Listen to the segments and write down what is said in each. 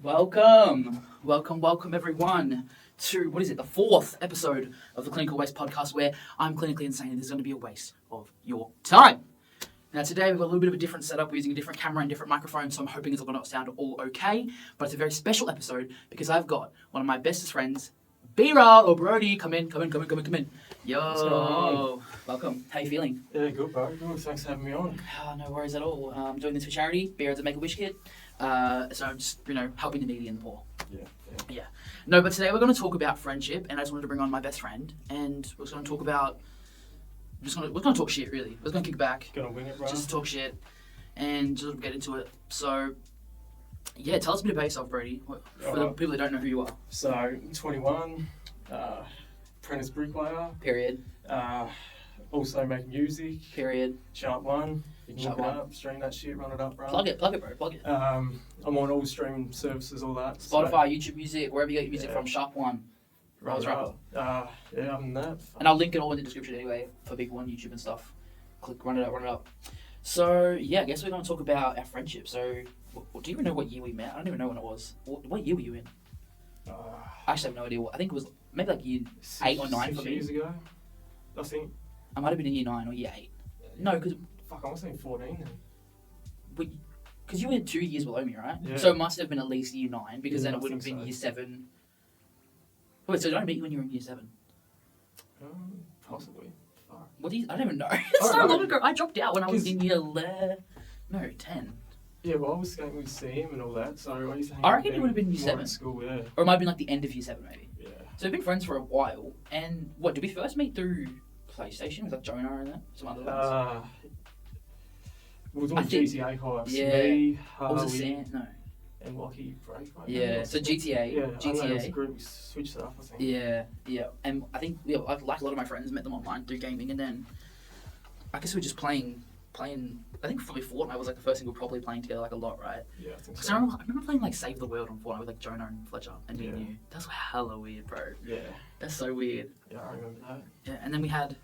Welcome everyone to, the fourth episode of the Clinical Waste Podcast, where I'm clinically insane and there's going to be a waste of your time. Now today we've got a little bit of a different setup. We're using a different camera and different microphone, so I'm hoping it's going to sound all okay. But it's a very special episode because I've got one of my bestest friends, Bira or Brody. Come in. Yo. What's going on? Welcome. How you feeling? Yeah, good, bro. Good. Thanks for having me on. Oh, no worries at all. I'm doing this for charity. Bira's a Make-A-Wish kid. So I'm just, helping the needy and the poor. Yeah. No, but today we're going to talk about friendship, and I just wanted to bring on my best friend, and we're going to talk about, we're going to talk shit, really. We're going to kick back. Gonna wing it, bro. Just talk shit, and just get into it. So, yeah, tell us a bit about yourself, Brady, for the people that don't know who you are. So, 21, apprentice bricklayer. Period. Also make music. Period. Sharp one. You can Sharp look it one. up, stream that shit, run it up, bro. Plug it, bro, plug it. I'm on all streaming services, all that. Spotify, YouTube Music, wherever you get your music from, Sharp One. Yeah, other than that. And I'll link it all in the description anyway for Big One, YouTube and stuff. Click, run it up. So, yeah, I guess we're going to talk about our friendship. So, do you even know what year we met? I don't even know when it was. What year were you in? I actually have no idea. I think it was maybe like year 8 or 9 for me. 6 years ago, I think. I might have been in year 9 or year 8. No, because... Fuck, I was saying 14 then. Because you were 2 years below me, right? Yeah. So it must have been at least year 9, because Yeah, then it I would have think been so. year 7. Wait, so did I meet you when you were in year 7? Possibly. Fuck. What do you... I don't even know. It's so long ago. I dropped out when I was in year 10. Yeah, well, I was skating with Sam and all that, so I used to hang I out reckon with it would have been them year more 7. at school, yeah. Or it might have been like the end of year 7, maybe. Yeah. So we've been friends for a while, and what, did we first meet through PlayStation with like Jonah and that? Some other ones? We were doing I think- GTA hypes. Yeah. Me, What was it, Harley, Sam? No. and Lucky Breakaway. Yeah, so GTA. Yeah, I know, it was a GTA. group, we switched it up, I think. Yeah. And I think, like a lot of my friends met them online through gaming, and then I guess we were just playing. I think probably Fortnite was like the first thing we were probably playing together like a lot, right? Yeah, I think Because so. I remember playing like Save the World on Fortnite with like Jonah and Fletcher and me and Yeah. you. That's hella weird, bro. Yeah, That's so weird. yeah, I remember that. Yeah, and then we had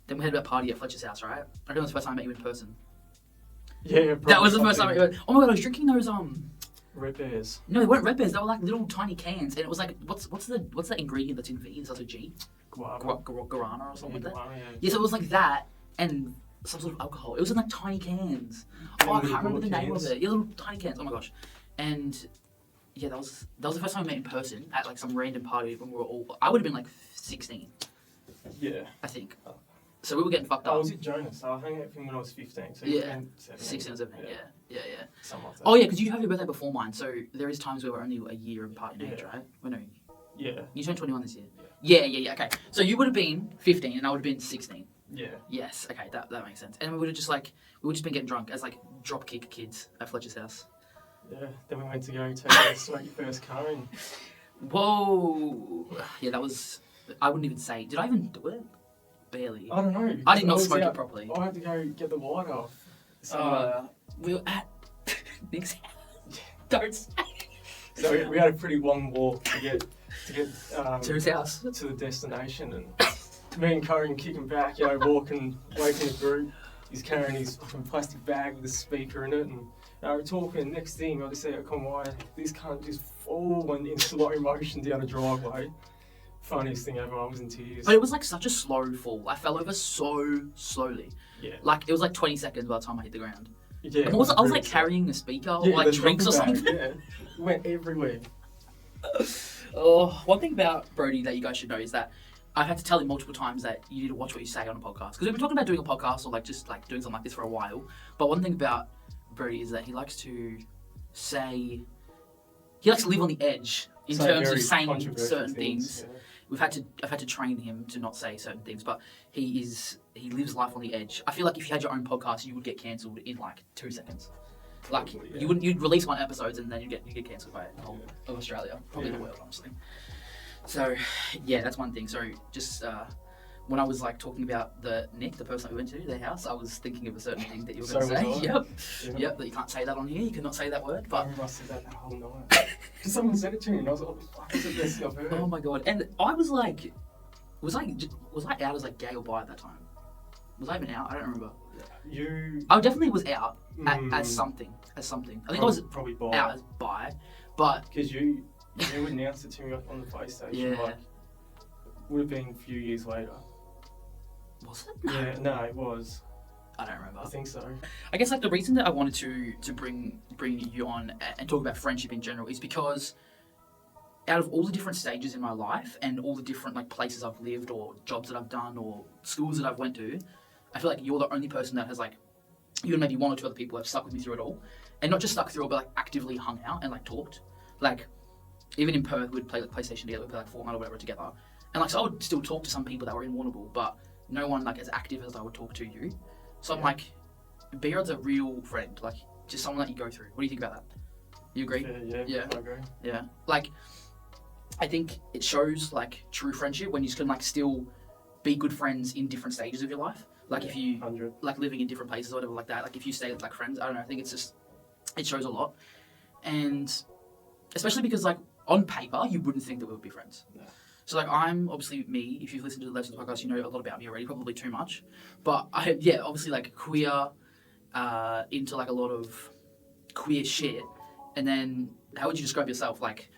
a party at Fletcher's house, right? I think it was the first time I met you in person. Yeah, That was the first time I met you. Oh my god, I was drinking those Red Bears. No, they weren't Red Bears. They were like little tiny cans, and it was like what's the ingredient that's in V? It's also G. Guava. Guarana or something like that. Guava, yeah. Yeah, so it was like that and some sort of alcohol. It was in like tiny cans. Oh, I can't remember the name of it. Yeah, little tiny cans. Oh my gosh. And yeah, that was the first time we met in person at like some random party when we were all. I would have been like 16, Yeah. I think. So we were getting fucked I up. was at Jonas, so I hung out with him when I was 15. So Yeah. 17. 16 or 17. Yeah. Something like that. Oh yeah, because you have your birthday before mine, so there is times where we're only a year apart in age, Yeah. right? Well, no, Yeah. you turned 21 this year. Yeah. Okay, so you would have been 15 and I would have been 16. Yeah. Yes. Okay, that makes sense. And we would have just been getting drunk as like dropkick kids at Fletcher's house. Yeah. Then we went to go to smoke your first cone. Whoa. Yeah, that was. I wouldn't even say. Did I even do it? Barely. I don't know. I did not was smoke out- it properly. I had to go get the light off. So, We were at Nick's house. Don't say. so we had a pretty long walk to get To his house. to the destination, and me and Cohen kicking back, waking the group. He's carrying his fucking plastic bag with a speaker in it, and we're talking. Next thing, I just see it come wide. This cunt just falling in slow motion down a driveway. Funniest thing ever. I was in tears. But it was like such a slow fall. I fell over so slowly. Yeah. Like it was like 20 seconds by the time I hit the ground. Yeah. And I was really like sad. carrying a speaker or Yeah, like the drinks or shopping something. bag, Yeah. It went everywhere. Oh, one thing about Brody that you guys should know is that I've had to tell him multiple times that you need to watch what you say on a podcast. Because we've been talking about doing a podcast or like just like doing something like this for a while. But one thing about Brody is that he likes to say, he likes to live on the edge in Say terms of very saying controversial certain things. Yeah. I've had to train him to not say certain things, but he lives life on the edge. I feel like if you had your own podcast, you would get cancelled in like 2 seconds. Like Probably, yeah. you'd release one episode and then you get cancelled by the whole of Australia, probably the world, honestly. So yeah, that's one thing. So just when I was like talking about the person that we went to, their house, I was thinking of a certain thing that you were going to So say. was I. Yep, Yeah. yep. That you can't say that on here. You cannot say that word. I But remember I said that whole night. Because someone said it to me, and I was like, "What the fuck is the best thing I've heard?" oh my god! And I was like, was I out as like gay or bi at that time? Was I even out? I don't remember. You I definitely was out Mm. as something. I think I was probably bi. out as bi, But because you would announce it to me on the PlayStation. Yeah. Like, would have been a few years later. was it? Yeah, no, it was. I don't remember. I think so. I guess like the reason that I wanted to bring you on and talk about friendship in general is because out of all the different stages in my life and all the different like places I've lived or jobs that I've done or schools that I've went to, I feel like you're the only person that has like, you and maybe one or two other people have stuck with me through it all, and not just stuck through it, but like actively hung out and like talked. Like even in Perth, we'd play like PlayStation together, we'd play like Fortnite or whatever together, and like so I would still talk to some people that were in Warrnambool, but no one like as active as I would talk to you. So I'm like, B-Rod's a real friend, like just someone that you go through. What do you think about that? You agree? Yeah, I agree. Yeah. Like, I think it shows like true friendship when you can like still be good friends in different stages of your life. Like if you 100. like living in different places or whatever like that. Like if you stay with like friends, I don't know. I think it's just it shows a lot, and especially because like on paper you wouldn't think that we would be friends. No. So like I'm obviously me. If you've listened to the rest of the podcast, you know a lot about me already. Probably too much, but obviously like queer, into like a lot of queer shit. And then how would you describe yourself? Like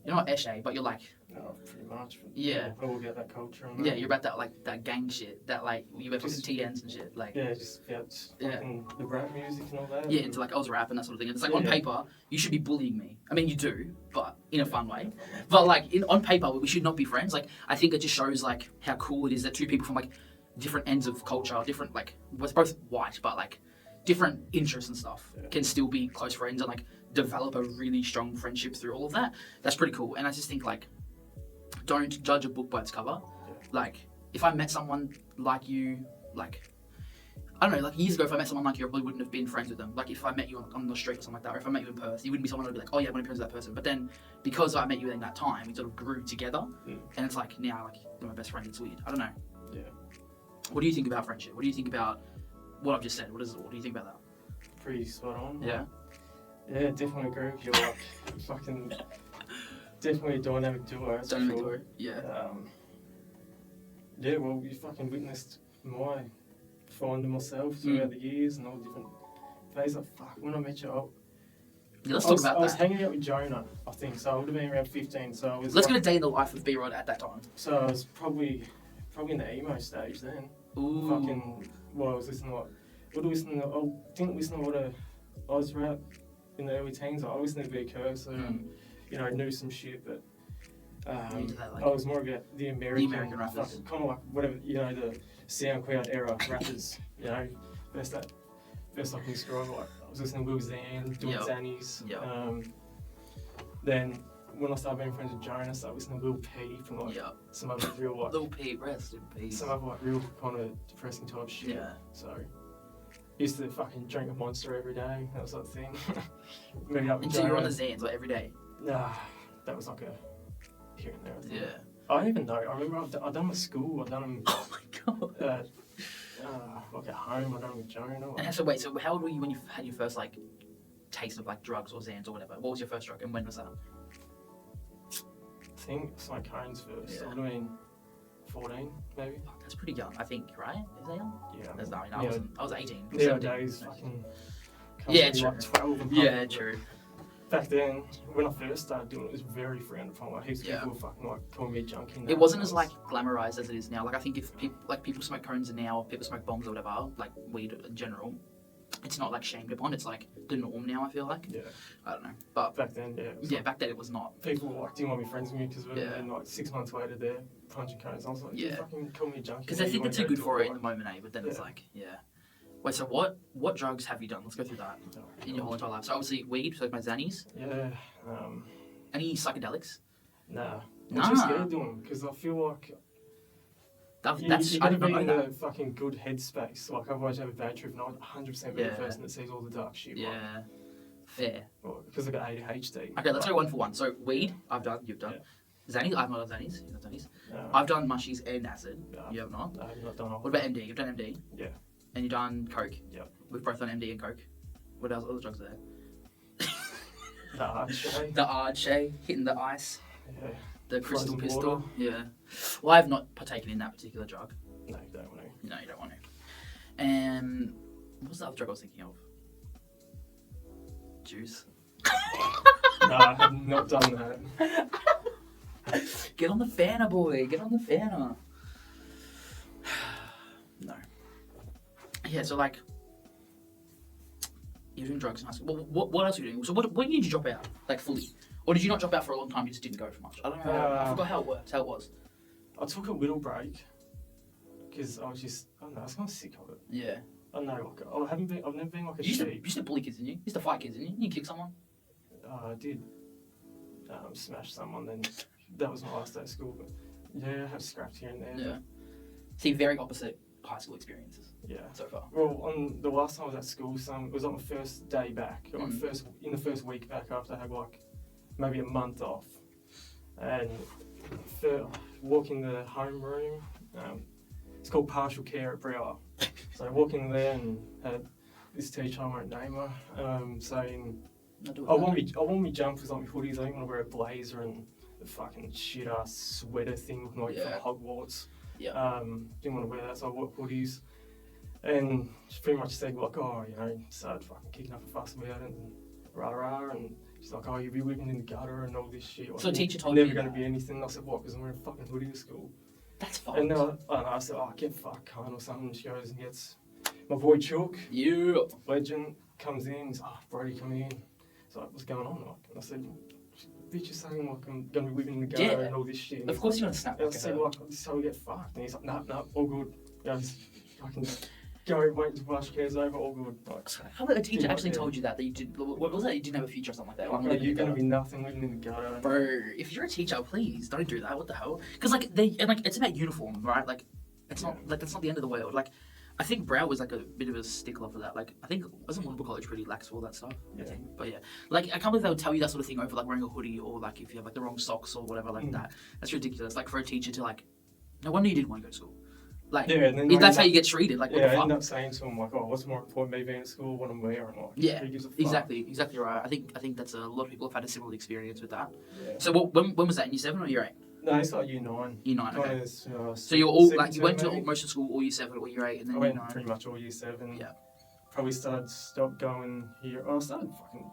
you're not eshe, but you're like No, pretty much. Yeah. All about that culture. And yeah, you're about that like that gang shit. That like you have Just- TNs and shit. Like Yeah, just about fucking the rap music and all that. yeah, into like Oz rap and that sort of thing. And it's like on Yeah. paper you should be bullying me. I mean you do, but in a fun way. But like on paper we should not be friends. Like I think it just shows like how cool it is that two people from like different ends of culture, different like we're both white, but like different interests and stuff can still be close friends and like develop a really strong friendship through all of that. That's pretty cool. And I just think like don't judge a book by its cover. Like if I met someone like you, like I don't know, like years ago if I met someone like you, I probably wouldn't have been friends with them. Like if I met you on the street or something like that, or if I met you in Perth, you wouldn't be someone who'd be like, oh yeah, I want to be friends with that person. But then because I met you in that time, we sort of grew together, and it's like now like you're my best friend. It's weird. I don't know. Yeah. What do you think about friendship? What do you think about what I've just said? What do you think about that? Pretty spot on. Yeah. Yeah, definitely agree with you. Like, fucking, definitely a dynamic duo. That's Dynamic for sure. duo, yeah. Yeah, well, you fucking witnessed my finding myself throughout the years and all the different phases. Like, fuck, when I met you, Yeah, let's talk about I was that. hanging out with Jonah, I think, so I would have been around 15. So I was Let's like, get a day in the life of B-Rod at that time. So I was probably in the emo stage then. Ooh. Fucking, well, I was listening to I didn't listen to a lot of Oz rap in the early teens. I listened to B.4, so you know, I knew some shit, but Into that, like, I was more about the American rappers. kind of like whatever, you know, the SoundCloud era rappers. You know, best I can describe. Like I was listening to Lil Xan, doing Zannies. Then when I started being friends with Jonah, I started listening to Lil P from like some other real like Lil P, rest in peace. some other like real kind of depressing type shit. Yeah. So used to fucking drink a Monster every day. That was like the thing. Meet up with And so you're on the Jonah. Zans like every day. Nah, that was like a here and there. I think. Yeah. I don't even know. I remember I've done them at school. I've done them Oh my god. like at home. I've done them with Jonah. Like, And so wait, so how old were you when you had your first like taste of like drugs or Zans or whatever? What was your first drug and when was that? I think it's like Cones first. Yeah. I would have been 14, maybe. Fuck, that's pretty young, I think, right? Is that young? Yeah. That's not, I mean, I was 18. Nowadays, fucking. Yeah, like true. 12 and Yeah, pumping, true. but Back then, when I first started doing it, it was very frowned upon. Like heaps of people were fucking like calling me a junkie. and It that, wasn't and as I like glamorized as it is now. Like I think if people smoke cones now, or people smoke bombs or whatever, like weed in general, it's not like shamed upon. It's like the norm now. I feel like. Yeah. I don't know, but Back then, yeah. It was yeah, back then it was not. People were like, do you want to be friends with me? Because Yeah. and like 6 months later, they're punching cones. I was like, Yeah. you fucking call me a junkie. Because now, they you think wanna they're too go good to for a it in the bar. moment, But then it's Yeah. like, yeah. Wait, so what drugs have you done? Let's go through that in your whole entire life. So obviously weed, so my Xannies. Yeah. Any psychedelics? Nah. Nah. I'm just scared of doing because I feel like That's you I gotta didn't be know in that. the fucking good headspace. Like otherwise you have a bad trip and I'd 100% be Yeah. the person that sees all the dark shit. Yeah, fair. Because I got ADHD. Okay, let's go one for one. So weed, I've done. You've done. Xannies, I've not done Xannies. You've done Xannies. I've done mushies and acid. Yeah. You have not. I have not done all. What about MD? You've done MD. Yeah. And you've done coke. Yeah. We've both done MD and coke. What else? Other drugs are there? The hard shade. The RJ, hitting the ice, Yeah. the crystal Frozen pistol. water. Yeah. Well, I've not partaken in that particular drug. No, you don't want to. No, you don't want to. And what was the other drug I was thinking of? Juice. No, I have not done that. Get on the fanner, boy. Get on the fanner. No. Yeah, so like, you're doing drugs in high school. What else are you doing? So what year did you drop out? Like fully? Or did you not drop out for a long time, you just didn't go for much? I don't know. I forgot how it worked, how it was. I took a little break because I was just, I don't know, I was kind of sick of it. Yeah. I don't know, like, I've never been like a You sheep. used to bully kids, didn't you? You used to fight kids, didn't you? You kick someone? I did smash someone, then that was my last day of school. But yeah, I have scrapped here and there. Yeah. See, very opposite high school experiences. Yeah. So far. Well, on the last time I was at school, it was on my first day back, in the first week back after I had like maybe a month off, and walking the homeroom. It's called partial care at Brewer. So I walk in there and had this teacher, I won't name her, saying, I want me jumpers on my hoodies, I didn't want to wear a blazer and the fucking shit ass sweater thing looking like from Hogwarts. Yeah. Didn't want to wear that, so I wore hoodies. And she pretty much said like, oh, you know, started fucking kicking up a fuss about it and rah, and she's like, oh, you'll be living in the gutter and all this shit. So the teacher told you you never going to be anything. I said, what, because I'm wearing a fucking hoodie to school. That's fucked. And then I said, oh, get fucked, cunt, or something. She goes and gets my boy Chook, legend, comes in. He's like, oh, Brody, come in. So like, what's going on? Like, and I said, bitch is saying like I'm going to be living in the gutter and all this shit. And of course you're going to snap. And I said, like, this is how we get fucked. And he's like, nah, all good. Yeah, I can go wait until flash cares over, all good. Like, how about a teacher actually told you that you did? What was that? You didn't have a future or something like that? Like, you're going to be nothing living in the gutter. Bro, if you're a teacher, please don't do that. What the hell? Because like it's about uniform, right? Like it's not like that's not the end of the world. Like I think Brow was like a bit of a stickler for that. Like I think wasn't Warrnambool College pretty lax for all that stuff. Yeah. I think. But yeah, like I can't believe they would tell you that sort of thing over like wearing a hoodie or like if you have like the wrong socks or whatever like that. That's ridiculous. Like for a teacher to like, no wonder you didn't want to go to school. Like, and then that's how you get treated. Like, what the fuck? I end up saying to him like, "Oh, what's more important, me being at school, what I'm wearing?" Like, yeah, who gives a fuck? exactly right. I think that's a lot of people have had a similar experience with that. Yeah. So, when was that? In year 7 or year 8? No, it's like year 9. Year 9. Okay. So you're all like you went to most of school all year 7 or year 8, and then I year went 9. pretty much all year 7. Yeah. Probably stopped going here. I started fucking,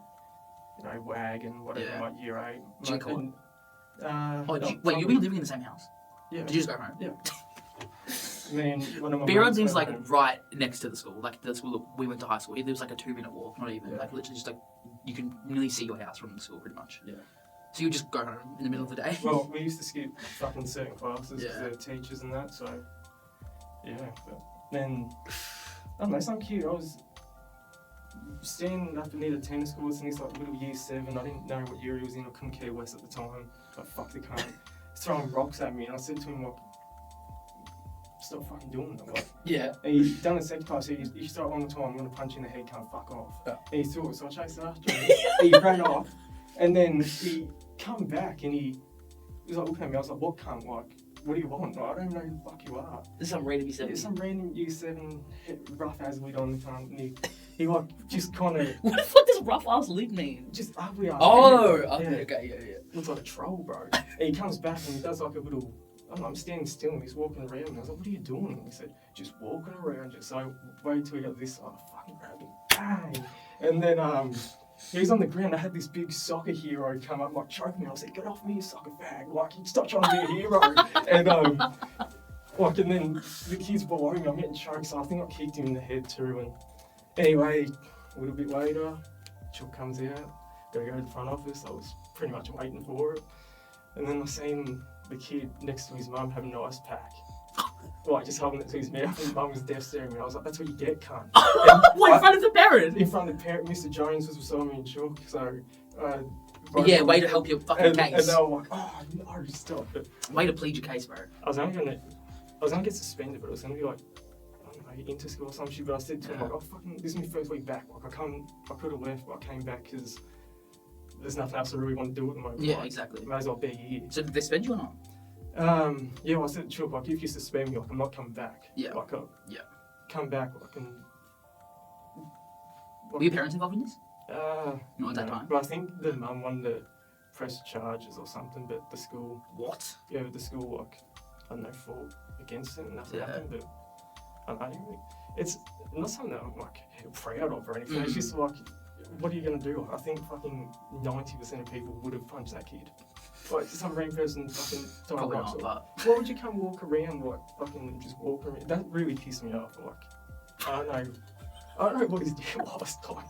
WAG and whatever. Yeah. Like year 8. Did you call? Wait, you've been living in the same house? Yeah. Did you just go home? Yeah. I mean, one of my Beerod mates lives went like home. right next to the school, like the school that we went to high school. He lives like a 2-minute walk, not even. Yeah. Like literally just like you can nearly see your house from the school pretty much. Yeah. So you just go home in the middle of the day. Well, we used to skip fucking certain classes Yeah. because they're teachers and that, so yeah. But then, I don't know, some kid, I was standing up near the tennis courts and he's like little year 7. I didn't know what year he was in, I couldn't care less at the time. Like, fuck the cunt. He's throwing rocks at me and I said to him, like, stop fucking doing that. Like, Yeah. and he done a second class, he start one more time, I'm going to punch you in the head, can't fuck off. Yeah. And he threw it, so I chased after him. He ran off, and then he come back and he was like looking at me, I was like, what cunt, like, what do you want? Like, I don't even know who the fuck you are. This is some random year 7. Yeah, some random year 7 rough ass lid on the cunt, and he like, just kind of, What the fuck does rough ass lid mean? just ugly ass. Oh, yeah. okay, yeah. Looks like a troll, bro. And he comes back and he does like a little, I don't know, I'm standing still and he's walking around and I was like, what are you doing? And he said, just walking around. So I waited till he got this side, I fucking grabbed him, bang. And then he's on the ground. I had this big soccer hero come up, like choking me. I said, get off me, you soccer fag. Like, stop trying to be a hero. And and then the kids below me, I'm getting choked, so I think I kicked him in the head too. And anyway, a little bit later, Chuck comes out, gotta go to the front office. I was pretty much waiting for it. And then I seen the kid next to his mum having an ice pack. Like, just holding it to his mouth, and mum was deaf staring at me. I was like, that's what you get, cunt. What, in front of the parent? In front of the parent, Mr. Jones was beside me and Chuck, so... yeah, way to help your fucking case. And they were like, oh, no, stop it. Way to plead your case, bro. I was only gonna get suspended, but it was gonna be like, I don't know, inter-school or some shit, but I said to him, like, oh, fucking, this is my first week back. Like, I could have left, but I came back because there's nothing else I really want to do at the moment. Yeah, like, exactly. May as well be here. So did they suspend you or not? Yeah, well, I said to Chuck, like, if you suspend me, like, I'm not coming back. Yeah. Like, Yeah. come back, like, and... Were your parents involved in this? Not at that no, time? But I think the mum wanted to press charges or something, but the school... What? Yeah, but the school, like, I don't know, fought against it and nothing happened, but I don't know, it's not something that I'm, like, proud of or anything. It's just, like, what are you gonna do? I think fucking 90% of people would have punched that kid. Like some random person fucking Probably not, but why would you come walk around like fucking just walk around? That really pissed me off. Like I don't know what his deal was. Like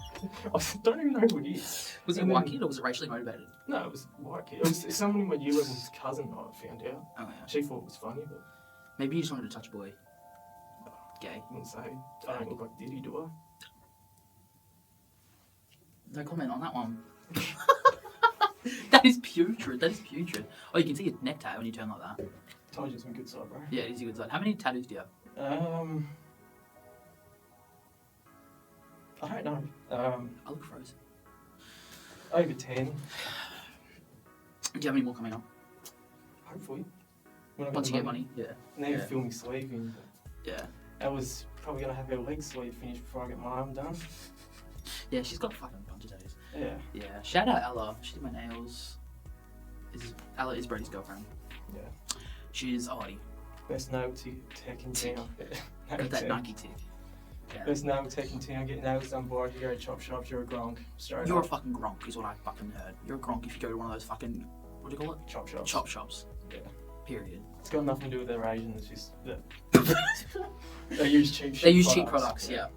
I don't even know who he is. was it a white kid or was it racially motivated? No, it was a white kid. It was someone in my year level's cousin. I found out. Oh yeah. She thought it was funny, but Maybe you just wanted to touch a boy. Gay. I wouldn't say. I don't look like Diddy, do I? No comment on that one. That is putrid. That is putrid. Oh, you can see his neck tat when you turn like that. Told you it's a good side, bro. Yeah, it is a good side. How many tattoos do you have? I don't know. I look frozen. Over 10, Do you have any more coming up? hopefully. When I Once the you get money? Yeah. Need to Yeah. fill my sleeve in. Yeah. I was probably gonna have her leg sleeve finished before I get my arm done. Yeah, she's got fucking a bunch of tattoos. Yeah. Yeah. Shout out Ella. She did my nails. Ella is Brady's girlfriend. Yeah. She's a hottie. Best nail tech in town. Got that Nike tick. Yeah. Best nail tech in town. Get nails done by. If you go to chop shops, you're a gronk. Straight You're a up. fucking gronk, is what I fucking heard. You're a gronk if you go to one of those fucking, what do you call it? Chop shops. Chop shops. Yeah. Period. It's got nothing to do with their Asian. It's just that they use cheap shit. They use cheap products. Yeah.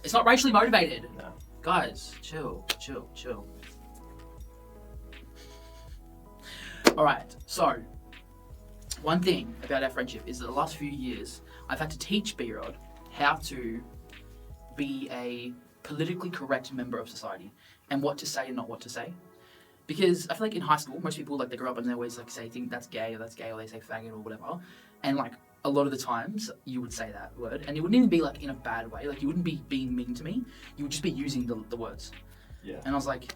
It's not racially motivated. No. Guys, chill. Alright, so one thing about our friendship is that the last few years I've had to teach B-Rod how to be a politically correct member of society and what to say and not what to say. Because I feel like in high school, most people, like, they grow up and they always, like, say, think that's gay, or they say faggot or whatever. And, like, a lot of the times you would say that word and it wouldn't even be, like, in a bad way. Like, you wouldn't be being mean to me. You would just be using the words. Yeah. And I was like,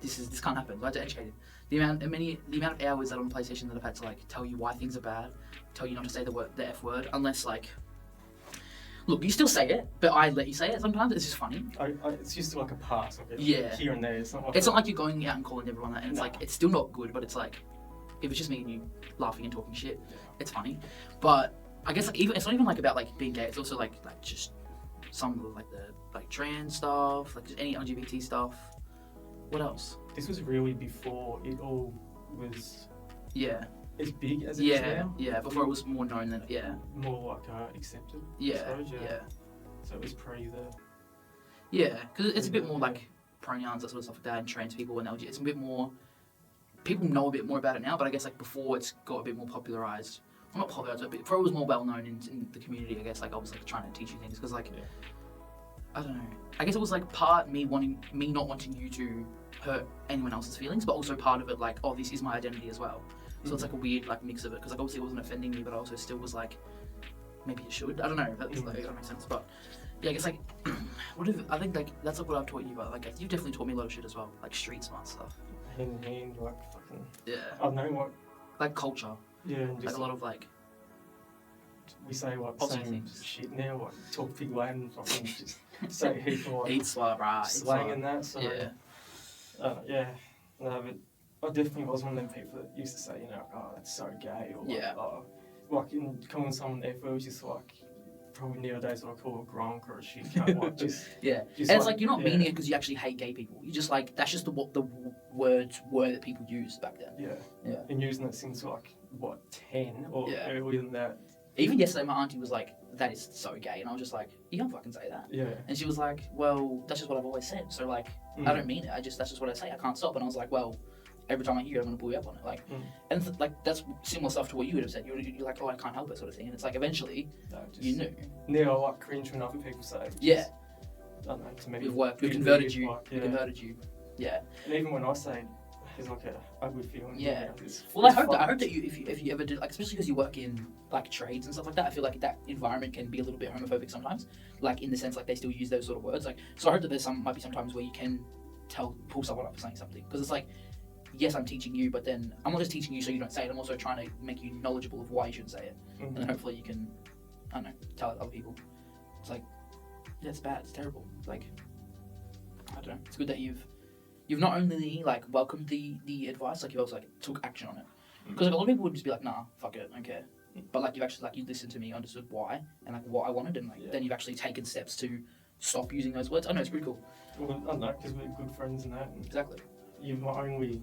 this can't happen. I had to educate it. The amount of hours that on PlayStation that I've had to, like, tell you why things are bad, tell you not to say the F word, unless, like, look, you still say it, but I let you say it sometimes. It's just funny. It's just like a pass. Like Yeah. Here and there. It's not like you're going out and calling everyone that, and it's like, it's still not good, but it's like, if it's just me and you laughing and talking shit, it's funny. But I guess, like, even it's not even like about, like, being gay. It's also like just some of, like, the, like, trans stuff, like, just any LGBT stuff. What else? This was really before it all was Yeah. as big as it is now. Yeah. Before it was more known than More like accepted. I Yeah. suppose, Yeah. So it was pre the. Yeah, because it's a bit more like pronouns, that sort of stuff like that, and trans people and LGBT. It's a bit more. People know a bit more about it now, but I guess, like, before it's got a bit more popularized. Well, not popularized, but before it was more well known in the community. I guess, like, I was, like, trying to teach you things because, like, I don't know. I guess it was, like, part me not wanting you to hurt anyone else's feelings, but also part of it, like, oh, this is my identity as well. So it's like a weird, like, mix of it, because, like, obviously it wasn't offending me, but I also still was like, maybe it should. I don't know. That makes sense. But yeah, I guess, like, I think, like, that's, like, what I've taught you. But, like, you've definitely taught me a lot of shit as well, like street smart stuff. Hand in hand, like fucking. Yeah. I don't know what. Like culture. Yeah, and just Like a lot of, like. We say, like, the Positive same things. shit now, like talk big Latin, fucking just say a heap of, like, Eat swab, right? slang and that. So Yeah. yeah. No, but I definitely was one of them people that used to say, you know, oh, that's so gay, or like, Yeah. oh, like, in calling someone F word was just like, probably nowadays what I call a gronk or a shit cunt, like, just. Yeah. Just And it's like, you're not meaning yeah. it because you actually hate gay people. You just, like, that's just what the words were that people used back then. Yeah. Yeah. And using it since, like, what, 10 or Yeah. earlier than that. Even yesterday, my auntie was like, that is so gay. And I was just like, you can't fucking say that. Yeah. And she was like, well, that's just what I've always said. So, like, I don't mean it. That's just what I say. I can't stop. And I was like, well, every time I hear it, I'm going to pull you up on it. Like, and like, that's similar stuff to what you would have said. You're like, oh, I can't help it, sort of thing. And it's like, eventually, you knew. Now I like cringe when other people say it. Yeah. I don't know, to me. We've worked. We've really converted weird, you. like, We've converted you. Yeah. And even when I say it, there's like a ugly feeling. Yeah. It's Well, I fun. hope that you, if you ever did, like, especially because you work in, like, trades and stuff like that, I feel like that environment can be a little bit homophobic sometimes, like, in the sense, like, they still use those sort of words, like, so I hope that might be some times where you can pull someone up for saying something, because it's like, yes, I'm teaching you, but then I'm not just teaching you so you don't say it, I'm also trying to make you knowledgeable of why you shouldn't say it, and then hopefully you can, I don't know, tell other people. It's like, yeah, it's bad, it's terrible, like, I don't know, it's good that you've not only, like, welcomed the advice, like, you've also, like, took action on it. Because, like, a lot of people would just be like, nah, fuck it, I don't care. But, like, you've actually, like, you listened to me, understood why, and, like, what I wanted, and, like, then you've actually taken steps to stop using those words. I know it's pretty cool. Well, I don't know, because we're good friends and that. And Exactly. you're my only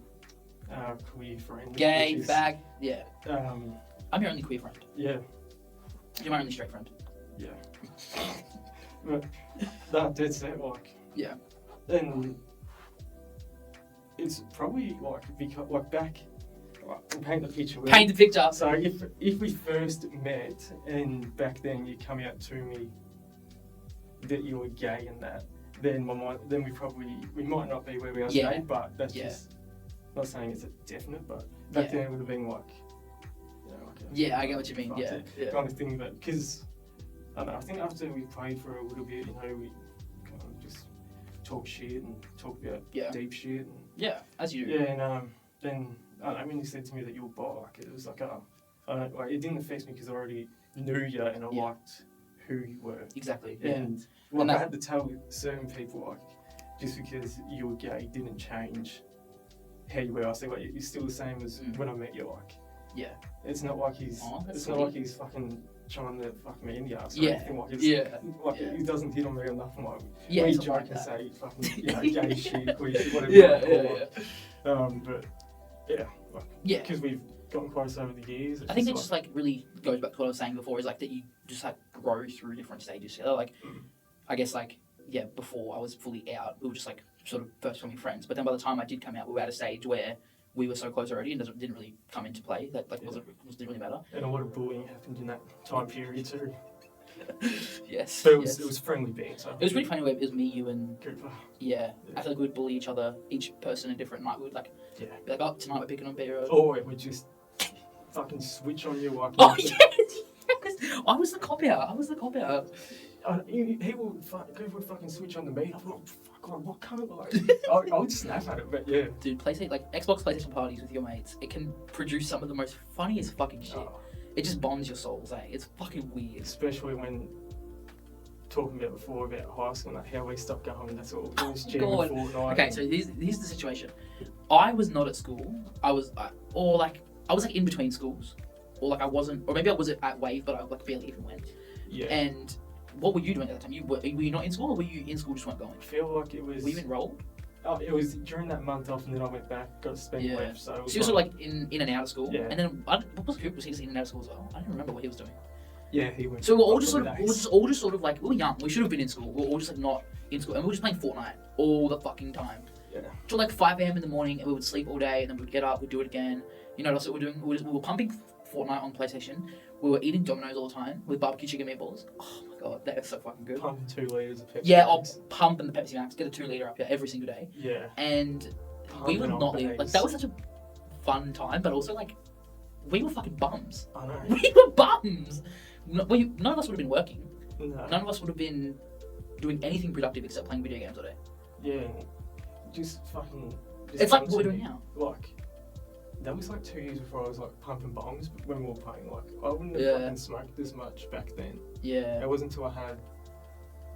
queer friend. Gay, which is, fag, yeah. Um, I'm your only queer friend. yeah, You're my only straight friend. yeah. But that did say like. Yeah. And it's probably like because like back. We'll paint the picture. Paint the picture. So if we first met and back then you come out to me that you were gay and that, then we might not be where we are Yeah. today, but that's Yeah. just not saying it's a definite, but back Yeah. then it would have been like, you know, like a, Yeah, I get what you mean. fuck Yeah. it Yeah. kind of thing. But because I don't know, I think after we played for a little bit, you know, we kind of just talk shit and talk about Yeah. deep shit. And, Yeah, as you do. yeah, and then I don't know, when you said to me that you were bi, like it was like I don't like it didn't affect me because I already knew you and I Yeah. liked who you were. Exactly. Yeah. And like And I that- had to tell certain people like just because you were gay didn't change how you were. I say like you're still the same as when I met you. Like Yeah. it's not like he's That's not sweet. like he's fucking trying to fuck me in the ass or Yeah. anything. Like it's, Yeah. like Yeah. he doesn't hit on me or nothing. Like Yeah. we something joke like and that. say fucking gay shit, queer shit, whatever. Yeah. you wanna Yeah. call it. But yeah, like, Yeah. because we've gotten close over the years. I think it just like really goes back to what I was saying before, is like that you just like grow through different stages. So like, I guess like before I was fully out, we were just like sort of first becoming friends. But then by the time I did come out, we were at a stage where we were so close already, and didn't really come into play. That like didn't really matter. And a lot of bullying happened in that time period too. Yes. But yes. it was friendly banter. It was pretty funny where it was me, you, and Cooper. yeah. I feel like we would bully each other, each person a different night. We would like Yeah. be like, oh, tonight we're picking on Bear. Or it would just fucking switch on you like. Oh yes. I was the cop out. He would fucking switch on the meat. I'm like, fuck, like, what kind of like? I would snap at it, but yeah. Dude, PlayStation, like Xbox PlayStation parties with your mates, it can produce some of the most funniest fucking shit. Oh, It just bonds your souls, eh? It's fucking weird. especially when talking about before about high school, like how we stopped going. That's all. It was jamming God. Fortnite. Okay, so here's the situation. I was not at school. I was in between schools, or like I wasn't, or maybe I was at Wave, but I like barely even went. Yeah. And what were you doing at that time? Were you not in school, or were you in school just weren't going? I feel like it was. Were you enrolled? Oh, it was during that month off, and then I went back, got to spend Yeah. left. So it was So you were sort of like in and out of school, Yeah. and then what was Cooper? Was he just in and out of school as well? I don't remember what he was doing. yeah, he went. So we were all up just for sort of, the we were days. just sort of like, we were young. We should have been in school. We were all just like not in school, and we were just playing Fortnite all the fucking time. Yeah. Till like 5 a.m. in the morning, and we would sleep all day, and then we'd get up, we'd do it again. You know what else we were doing? We were pumping Fortnite on PlayStation. We were eating Domino's all the time with barbecue chicken meatballs. Oh my god, that is so fucking good. Pumping 2 litres of Pepsi. Yeah, I'll Max. pump in the Pepsi Max, get a 2 litre up here every single day, Yeah. and we were Pumping on not leaving. Like bags. that was such a fun time, but also like we were fucking bums. I know. We were bums. None of us would have been working. No. None of us would have been doing anything productive except playing video games all day. Yeah. Just fucking. It's like what we're doing now. Like, that was like 2 years before I was like pumping bombs when we were playing. Like, I wouldn't have Yeah. fucking smoked this much back then. Yeah. It wasn't until I had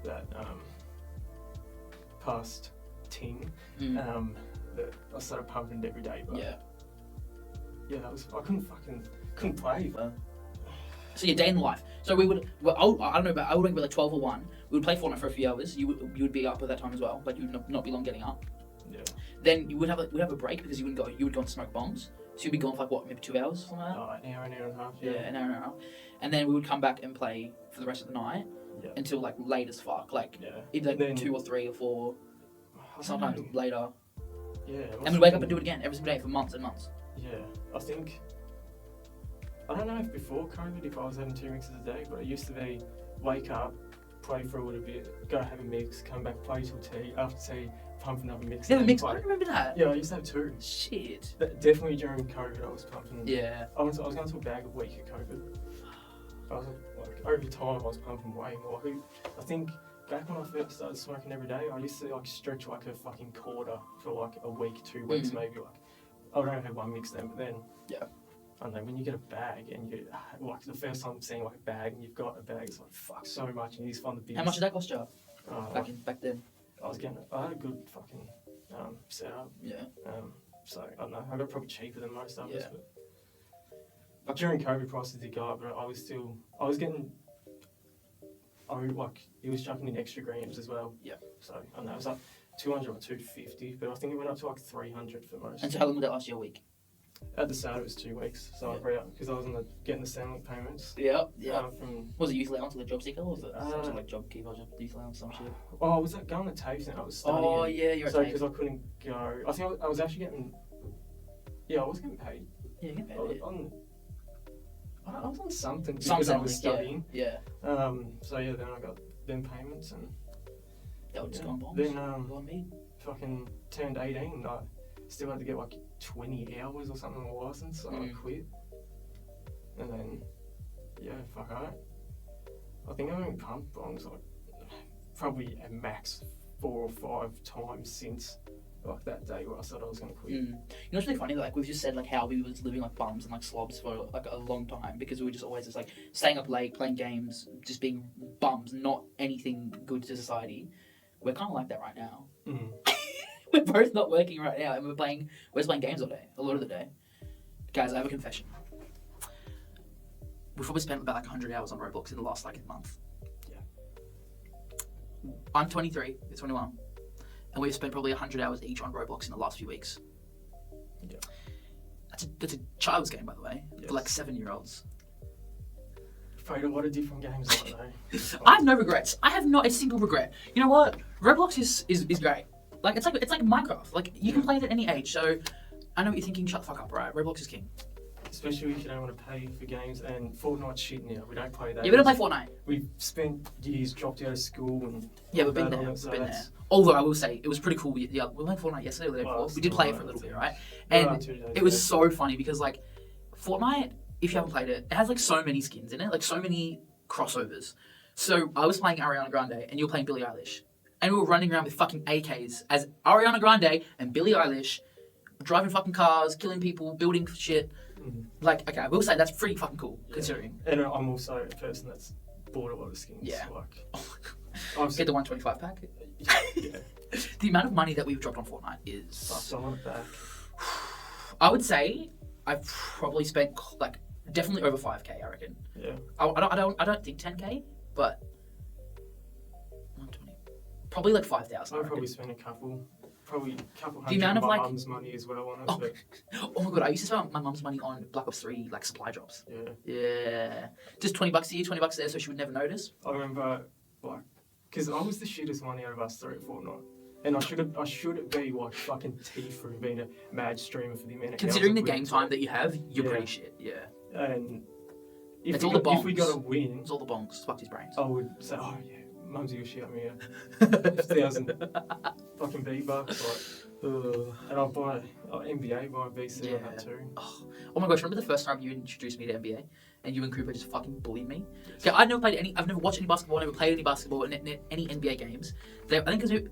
that past ting that I started pumping it every day. But Yeah. yeah, that was I couldn't play. So yeah, day in the life. So we would. Well, I don't know, but I would be like 12 or 1. We would play Fortnite for a few hours. You would be up at that time as well, but you would not be long getting up. Yeah. Then we'd have a break because you would go and smoke bombs. So you'd be gone for like what, maybe 2 hours, something like that. Oh, an hour and a half. Yeah, an hour and a half. And then we would come back and play for the rest of the night Yeah. until like late as fuck, like Yeah. either like Then- 2 or 3 or 4, I don't sometimes know. later. Yeah. And we'd wake up and do it again every single day for months and months. Yeah, I think. I don't know if before COVID, if I was having 2 mixes a day, but it used to be wake up, play for a little bit, go have a mix, come back, play till tea, after tea, pump another mix. Yeah, the and mix. then I play. don't remember that. Yeah, I used to have 2. Shit. Definitely during COVID, I was pumping. Yeah. I was going to a bag a week at COVID. I was like, over time, I was pumping way more. I think back when I first started smoking every day, I used to like stretch like a fucking quarter for like a week, 2 weeks, maybe. Like, I would only have 1 mix then, but then. Yeah. I don't know, when you get a bag and you, like the first time seeing like a bag and you've got a bag, it's like, fuck, so much, and you just find the biggest. How much did that cost you Oh, back then? I had a good fucking setup. Yeah. So, I don't know, I got probably cheaper than most others. Yeah. But during COVID, prices did go up, but I was he was chucking in extra grams as well. Yeah. So I don't know, it was like 200 or 250, but I think it went up to like 300 for most. And so how long would that last you? A week? At the start, it was 2 weeks, so because I was getting the Centrelink payments. Yeah. Was it youth allowance or the job seeker, or was it something like job keeper, youth allowance, some shit? I was going to TAFE and I was studying. Oh yeah, you're so because I couldn't go. I think I was actually getting. Yeah, I was getting paid. Yeah, you get paid. I was on something because Something, I was studying. Yeah. So yeah, then I got them payments and. That would just go on bombs. Then go on me. Fucking turned 18. I still had to get like 20 hours or something on my license, so I quit. And then, fuck it. I think I've only pumped bongs like probably at max 4 or 5 times since like that day where I said I was going to quit. You know what's really funny? Like we've just said like how we was living like bums and like slobs for like a long time because we were just always just like staying up late, playing games, just being bums, not anything good to society. We're kind of like that right now. We're both not working right now, and we're just playing games all day, a lot of the day. Guys, I have a confession. We've probably spent about like 100 hours on Roblox in the last like month. Yeah. I'm 23, you're 21, and we've spent probably 100 hours each on Roblox in the last few weeks. Yeah. That's a child's game, by the way, yes. for like 7-year-olds. Played a lot of different games like that. I have no regrets. I have not a single regret. You know what? Roblox is great. Like it's like Minecraft. Like you can play it at any age. So I know what you're thinking. Shut the fuck up, right? Roblox is king. Especially if you don't want to pay for games, and Fortnite's shit now. We don't play that. Yeah, we don't play Fortnite. We've spent years dropped out of school and. Yeah, we've been there. We've been there. Although I will say it was pretty cool. Yeah, we played Fortnite yesterday or the day before. We did play it for a little bit, right? And it was so funny because like Fortnite, if you haven't played it, it has like so many skins in it, like so many crossovers. So I was playing Ariana Grande and you were playing Billie Eilish. And we were running around with fucking AKs as Ariana Grande and Billie Eilish, driving fucking cars, killing people, building shit. Like, okay, I will say that's pretty fucking cool, considering. And I'm also a person that's bought a lot of skins. Yeah. Like, get the 125 pack. Yeah. The amount of money that we've dropped on Fortnite is... So I want it back. I would say I've probably spent like definitely over 5k. I reckon. Yeah. I don't think 10k, but 120. Probably like 5,000. I've probably spent a couple hundred the amount of my like mum's money as well on it. Oh my god, I used to spend my mum's money on Black Ops 3 like supply drops. Yeah. Just $20 here, $20 there, so she would never notice. I remember like, because I was the shittest one out of us 3 at Fortnite. And I should be like fucking T-Fruit being a mad streamer for the amount of considering the game time that you have, you're pretty shit, And it's all the bongs. If we got a win... It's all the bongs. It's fucked his brains. I would say, oh yeah, Mumsy will shit me out. 1,000 fucking V-Bucks, like... and I'll buy NBA, buy a VC on that too. Oh my gosh, remember the first time you introduced me to NBA? And you and Cooper just fucking bullied me? Okay, I've never watched any basketball, never played any basketball, any NBA games. I think it was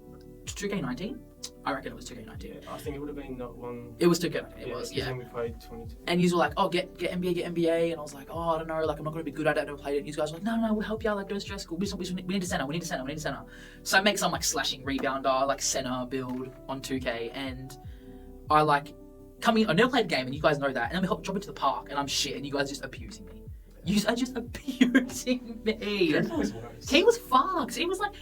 2K19? I reckon it was 2K19. Yeah, I think it would have been not one. It was 2K19, it was, yeah. Then we played 22. And you were like, oh, get NBA, and I was like, oh, I don't know, like, I'm not going to be good at it, I've never played it. And you guys were like, no, we'll help you out, like, don't stress, we need a center. So I make some, like, slashing rebounder, like, center build on 2K, and I, like, come in, I never played the game, and you guys know that, and then we drop into the park, and I'm shit, and you guys are just abusing me. You are just abusing me. He was fucked. He was like,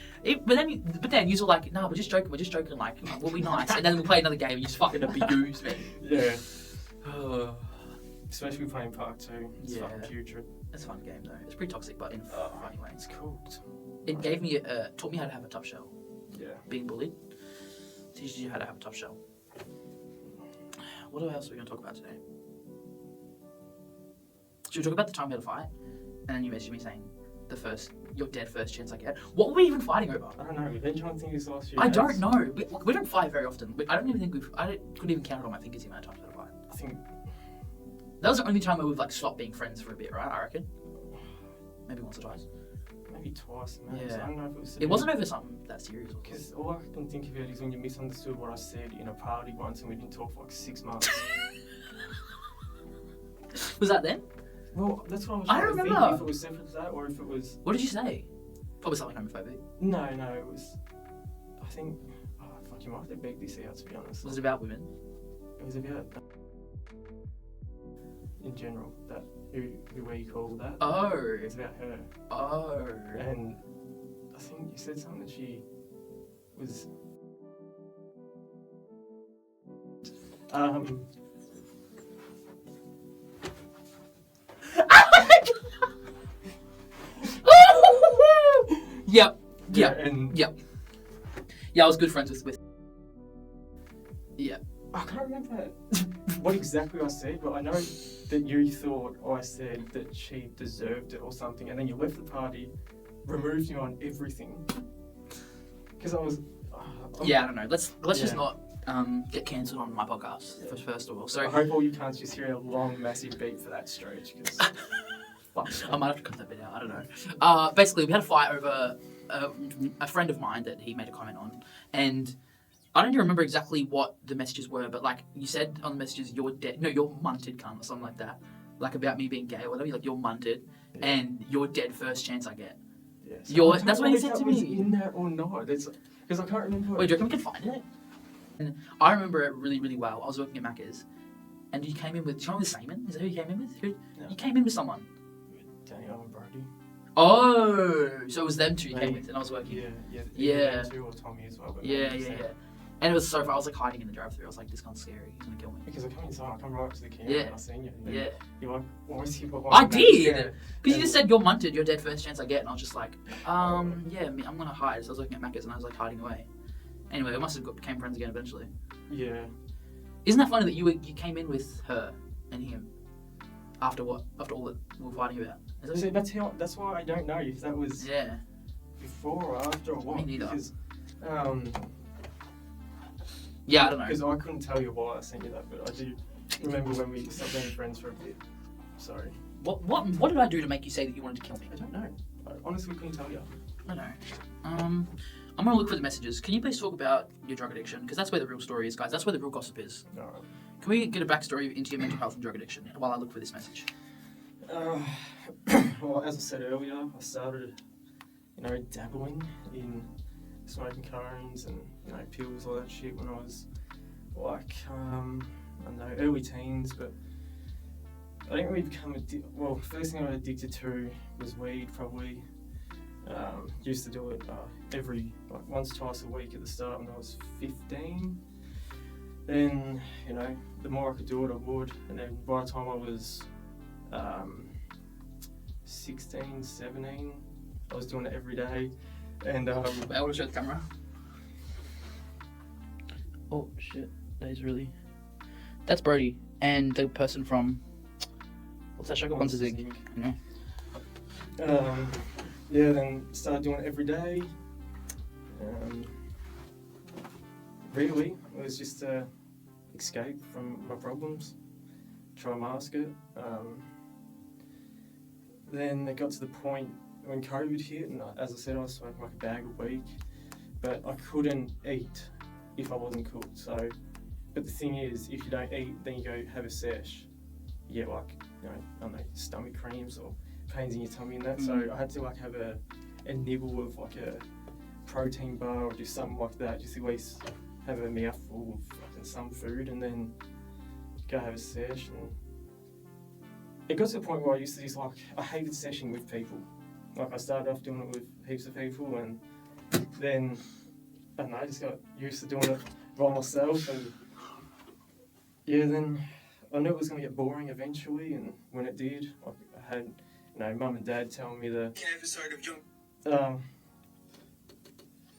but then you were like, no, we're just joking, like, we'll be nice. And then we played another game and you just fucking abused me. Yeah. Especially playing Park 2. It's fucking putrid. It's a fun game though. It's pretty toxic, but in a funny way. It's cool. It gave me, taught me how to have a tough shell. Yeah. Being bullied teaches you how to have a tough shell. What else are we going to talk about today? Should we talk about the time we had a fight? And then you messaged me saying your dead first chance I get. What were we even fighting over? I don't know. We've been trying to think this last few days. days. Don't know. We don't fight very often. I don't even think couldn't even count it on my fingers the amount of times we had a fight. I think that was the only time where we've like stopped being friends for a bit, right? I reckon. Maybe once or twice. Maybe twice. Man. Yeah. So I don't know if it was. It wasn't over something that serious. Because all I can think about is when you misunderstood what I said in a party once and we didn't talk for like 6 months. Was that then? Well, that's what I was I trying don't to remember. think if it was separate to that or if it was... What did you say? Probably something homophobic. No, it was... I think... Oh, fuck, you might have to beg this out, to be honest. Was it about women? It was about... in general, that... Who we call that. Oh. It's about her. Oh. And I think you said something that she was. Yep. Yeah, Yep. and Yep. Yeah, I was good friends with. Yeah. I can't remember what exactly I said, but I know that you thought I said that she deserved it or something, and then you left the party, removed me on everything. Because I was. Yeah, I don't know. Let's just Yeah. not get cancelled on my podcast first of all. So I hope all you can't just hear a long, massive beat for that stretch. Because I might have to cut that bit out. I don't know. Basically, we had a fight over a friend of mine that he made a comment on, and I don't even remember exactly what the messages were, but like you said on the messages, you're dead. No, you're munted, cunt, or something like that. Like about me being gay or whatever. Like you're munted, and you're dead first chance I get. yeah, That's what he said to was me. in that or not? Because I can't remember. Wait, do you reckon we can find it? And I remember it really, really well. I was working at Macca's, and you came in with. Do you remember Simon? Is that who you came in with? No. You came in with someone. Daniel and Brody. Oh, so it was them two you came with, and I was working. Yeah. Yeah. Them two or Tommy as well. But Yeah. And it was so far. I was like hiding in the drive-thru. I was like, this guy's scary. He's gonna kill me. Because I come inside, I come right up to the camera Yeah. and I seen you. And then Yeah. You're like, why is he behind I that? did! Yeah. Because you just said you're munted, you're dead first chance I get, and I was just like, yeah, I'm gonna hide. So I was looking at Macca's and I was like hiding away. Anyway, we must have became friends again eventually. Yeah. Isn't that funny that you came in with her and him after all that we were fighting about? Is See, that that's why I don't know if that was yeah. before or after or what. Me neither. Because, Yeah, I don't know. Because I couldn't tell you why I sent you that, but I do remember when we stopped being friends for a bit. Sorry. What did I do to make you say that you wanted to kill me? I don't know. I honestly couldn't tell you. I don't know. I'm gonna look for the messages. Can you please talk about your drug addiction? Because that's where the real story is, guys. That's where the real gossip is. Alright. Can we get a backstory into your mental health and drug addiction while I look for this message? Well, as I said earlier, I started, dabbling in smoking cones and, pills, all that shit when I was like, I don't know, early teens, but I didn't really become first thing I got addicted to was weed, probably. Used to do it once, twice a week at the start when I was 15. Then, the more I could do it, I would. And then by the time I was 16, 17, I was doing it every day. And I want to show the camera. Oh shit, that's Brody and the person from what's that show called? Zig. Then started doing it every day. Really, it was just to escape from my problems, try and mask it. Then it got to the point when COVID hit, and as I said, I was smoking like a bag a week, but I couldn't eat if I wasn't cooked. So, but the thing is, if you don't eat, then you go have a sesh. You get I don't know, stomach cramps or pains in your tummy and that. So I had to have a nibble of a protein bar or just something like that, just at least have a mouthful of some food, and then go have a sesh. And it got to the point where I used to just I hated seshing with people. I started off doing it with heaps of people, and then I don't know, I just got used to doing it by myself, and then I knew it was going to get boring eventually, and when it did, I had mum and dad telling me the episode of Young No!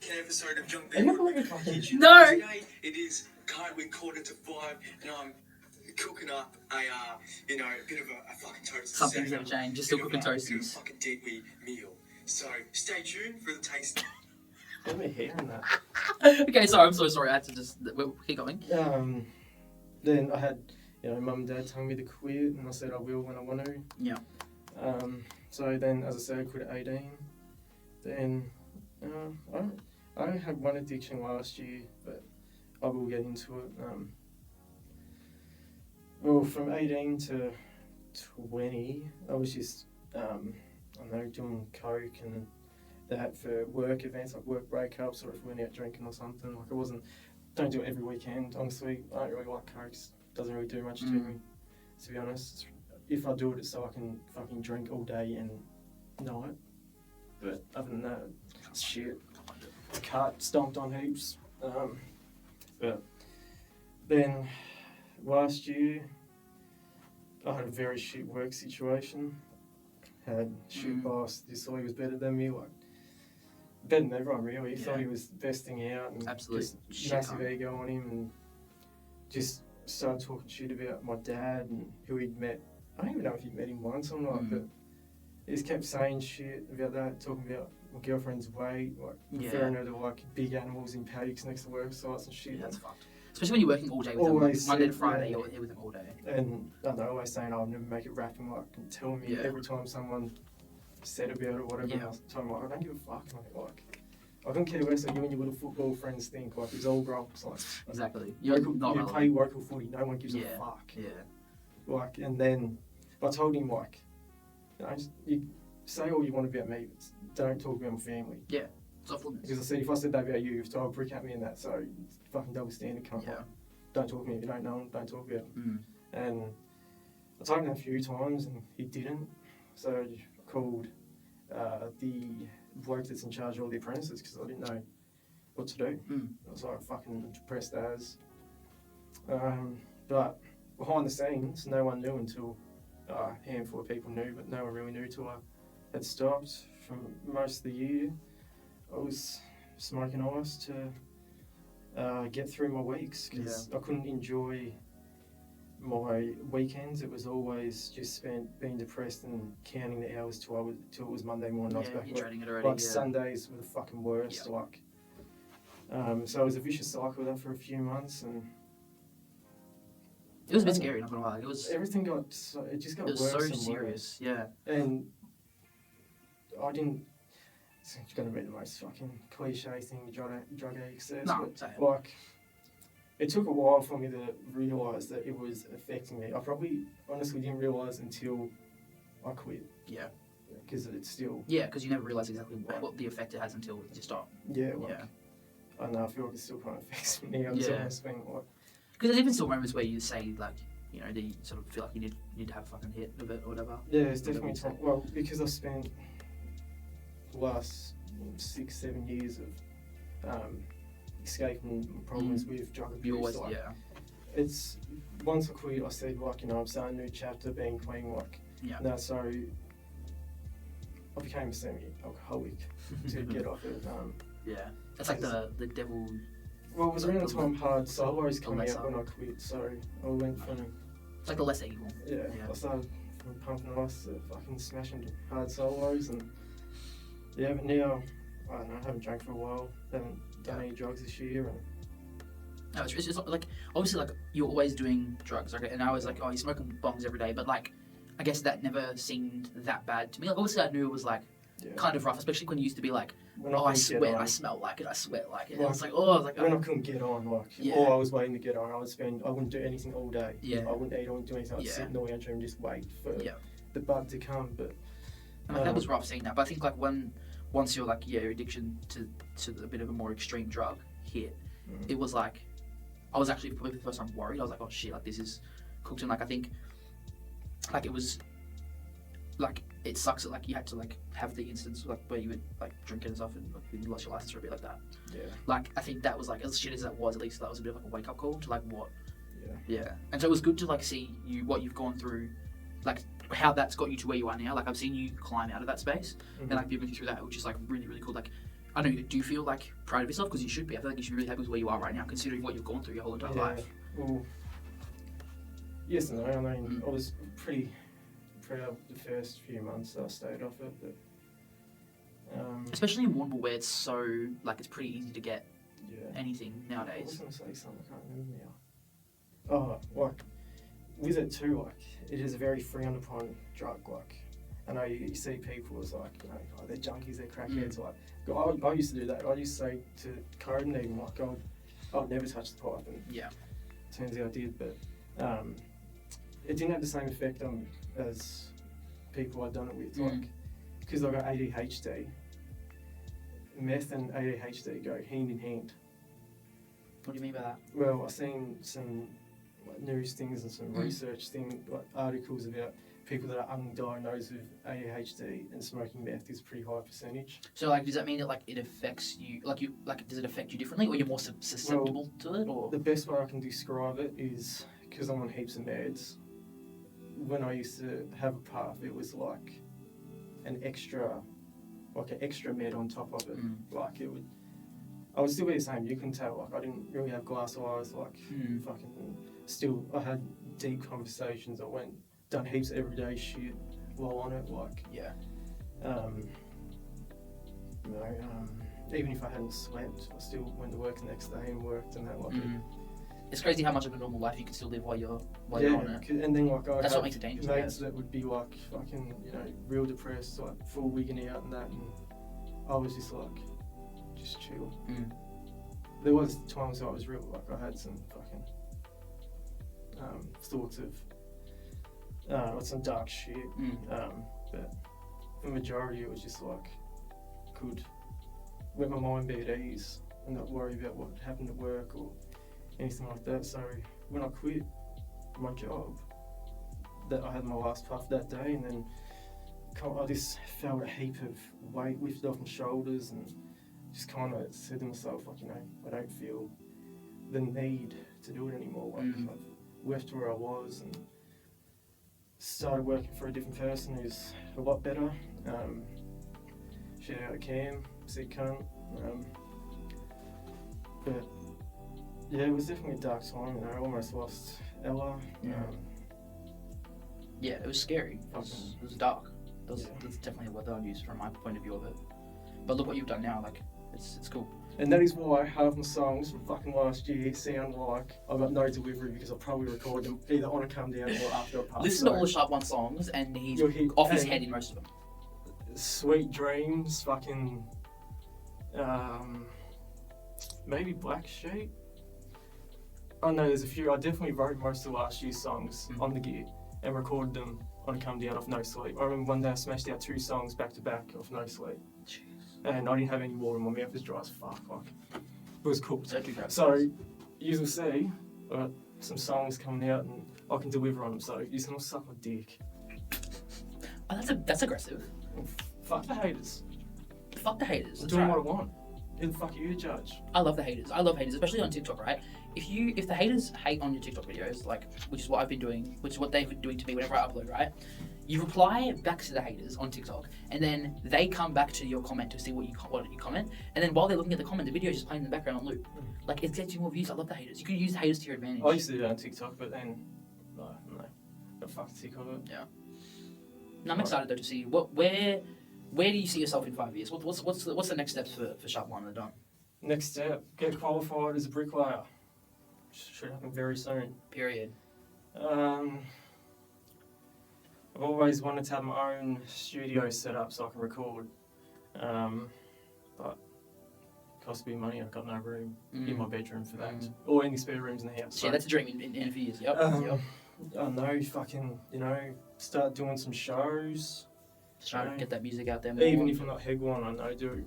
Today it is currently 4:45 and I'm cooking up a bit of a fucking toast. Something's gonna change. Just still cooking toasties. A fucking deadly meal. So stay tuned for the taste. Got my hair in that. Okay, sorry. I'm so sorry. I had to just keep going. Then I had mum and dad telling me to quit, and I said I will when I want to. Yeah. So then, as I said, I quit at 18. Then I only had one addiction last year, but I will get into it. From 18 to 20, I was just, doing coke and that for work events, like work breakups, or if we went out drinking or something. Don't do it every weekend, honestly. I don't really like coke, doesn't really do much to me, to be honest. If I do it, it's so I can fucking drink all day and night. But other than that, it's shit. The cart stomped on heaps. But then last year, I had a very shit work situation. Had shit boss. Just thought he was better than me. Like better than everyone really. He thought he was the best thing out, and Absolute just massive ego on him, and just started talking shit about my dad and who he'd met. I don't even know if he'd met him once or not, but he just kept saying shit about that, talking about my girlfriend's weight, like referring her to like big animals in paddocks next to work sites and shit. Yeah, that's fucked. Especially when you're working all day with them, like Monday to Friday, you're here with them all day. And I don't know, always saying, I'll never make it rapping, like, and telling me every time someone said about it or whatever, and I was telling him, like, I don't give a fuck, mate, like, I don't care what you and your little football friends think, like, it's all grumps, like. Exactly. You play local footy, no one gives a fuck. Yeah. Like, and then I told him, like, you say all you want about me, but don't talk about my family. Yeah. Because I said, if I said that about you, you've thrown a brick at me and that, so fucking double standard, cunt. Yeah. Like, don't talk to me if you don't know him, don't talk about him. And I told him a few times and he didn't. So I called the bloke that's in charge of all the apprentices because I didn't know what to do. I was like fucking depressed as. But behind the scenes, no one knew until a handful of people knew, but no one really knew till I had stopped. For most of the year, I was smoking ice to get through my weeks because I couldn't enjoy my weekends. It was always just spent being depressed and counting the hours till it was Monday morning. I was back like Sundays were the fucking worst. Like, so it was a vicious cycle that for a few months, and it was a bit scary. Not gonna lie, everything got worse. It was so serious. Yeah, and I didn't. It's going to be the most fucking cliche thing drug addict says, but like, it took a while for me to realise that it was affecting me. I probably honestly didn't realise until I quit. Yeah. Because it's still... Yeah, because you never realise exactly what the effect it has until you stop. Yeah, like, I don't know, I feel like it still kind of affects me. It's almost been like... Because there's even still moments where you say, like, you know, that you sort of feel like you need to have a fucking hit of it or whatever. Yeah, it's definitely time. Well, because I've spent the last 6-7 years of escaping problems with drug abuse. It's once I quit, I said, like, you know, I'm starting a new chapter, being clean, like. No, so I became a semi-alcoholic to get off it. That's like the devil. Well, it was around the time hard solos came out when I quit, so I went from. It's like the less evil. Yeah. I started from pumping ice to fucking smashing hard solos, and but now I don't know. I haven't drank for a while. Haven't done any drugs this year, and. No, it's just like obviously like you're always doing drugs, okay? And I was like, oh, you're smoking bongs every day, but like I guess that never seemed that bad to me. Like obviously I knew it was like kind of rough, especially when you used to be like, I sweat, I smell like it, I sweat like it. And it's like, when I couldn't get on, like, or I was waiting to get on, I wouldn't do anything all day. I wouldn't eat, I wouldn't do anything. I'd sit in the lounge room and just wait for the bud to come. But and like that was rough seeing that. But I think like once your like your addiction to a bit of a more extreme drug hit, it was like I was actually probably for the first time worried. I was like, oh shit, like this is cooked. And like I think like it was like it sucks that like you had to like have the instance like where you would like drink it and stuff and like, you lost your license or a bit like that. Like I think that was like as shit as that was, at least that was a bit of like a wake up call to like what. And so it was good to like see what you've gone through, like how that's got you to where you are now. Like I've seen you climb out of that space and like you've been through that, which is like really really cool. Like I don't know, do you feel like proud of yourself? Because you should be. I feel like you should be really happy with where you are right now, considering what you've gone through your whole entire life. Well, yes and no. I mean, I was pretty proud the first few months that I stayed off it, but especially in Warrnambool where it's so like it's pretty easy to get anything nowadays. I was going to say something, I can't remember now. Oh, like with it too, like it is a very frowned upon drug. Like I know you see people as like, you know, oh, they're junkies, they're crackheads. Like I used to do that. I used to say to Coden even like, I'll never touch the pipe, and turns out I did, but it didn't have the same effect on as people I'd done it with, like because I got ADHD. Meth and ADHD go hand in hand. What do you mean by that? Well, I've seen some like, news things and some research things, like articles about people that are undiagnosed with ADHD and smoking meth is a pretty high percentage. So like, does that mean that like it affects you? Does it affect you differently, or you're more susceptible to it? Or The best way I can describe it is because I'm on heaps of meds. When I used to have a puff, it was like an extra med on top of it. Like I would still be the same. You can tell. Like I didn't really have glass eyes. Like still, I had deep conversations. Done heaps of everyday shit while on it. Like even if I hadn't slept, I still went to work the next day and worked and that. Like it's crazy how much of a normal life you can still live while you're on it. And then like That's what makes it dangerous. Mates that would be like fucking, real depressed, like full wigging out and that, and I was just like, just chill. There was times I was real, like I had some fucking thoughts of some dark shit, but the majority it was just like could let my mind be at ease and not worry about what happened at work or anything like that. So when I quit my job, that I had my last puff that day, and then I just felt a heap of weight lifted off my shoulders, and just kind of said to myself, like, I don't feel the need to do it anymore. Like I've left where I was and started working for a different person who's a lot better. Shout out to Cam, sick cunt. But yeah, it was definitely a dark time. I almost lost Ella. Yeah, it was scary. It was dark. That's definitely what I've used from my point of view of it. But look what you've done now. Like, it's cool. And that is why half my songs from fucking last year sound like I got no delivery, because I probably recorded them either on a come down or after a pass. Listen to all the Sharp One songs, and he's off his head in most of them. Sweet Dreams, fucking maybe Black Sheep. Oh no, there's a few. I definitely wrote most of last year's songs on the gear and recorded them on a come down off No Sleep. I remember one day I smashed out 2 songs back to back off No Sleep. Jeez. And I didn't have any water in my mouth, was dry as fuck. Like, it was cooked. So you will see some songs coming out and I can deliver on them, so you're gonna suck my dick. Oh, that's aggressive. Fuck the haters. Fuck the haters. I'm doing what I want. Who the fuck are you to judge? I love the haters. I love haters, especially on TikTok, right? If the haters hate on your TikTok videos, like, which is what I've been doing, which is what they've been doing to me whenever I upload, right? You reply back to the haters on TikTok, and then they come back to your comment to see what you comment, and then while they're looking at the comment, the video is just playing in the background on loop. Like, it gets you more views. I love the haters. You can use the haters to your advantage. I used to do that on TikTok, but then no, got fucking sick of it. Yeah. No, I'm excited though to see where do you see yourself in 5 years? What's the next steps for Sharp One and Done? Next step, get qualified as a bricklayer. Should happen very soon. Period. I've always wanted to have my own studio set up so I can record, but it costs me money. I've got no room in my bedroom for that, or any spare rooms in the house. Yeah, that's a dream in a few years. Yep. I know, fucking, start doing some shows. Trying to get that music out there more. Even if I'm not headline, I know do,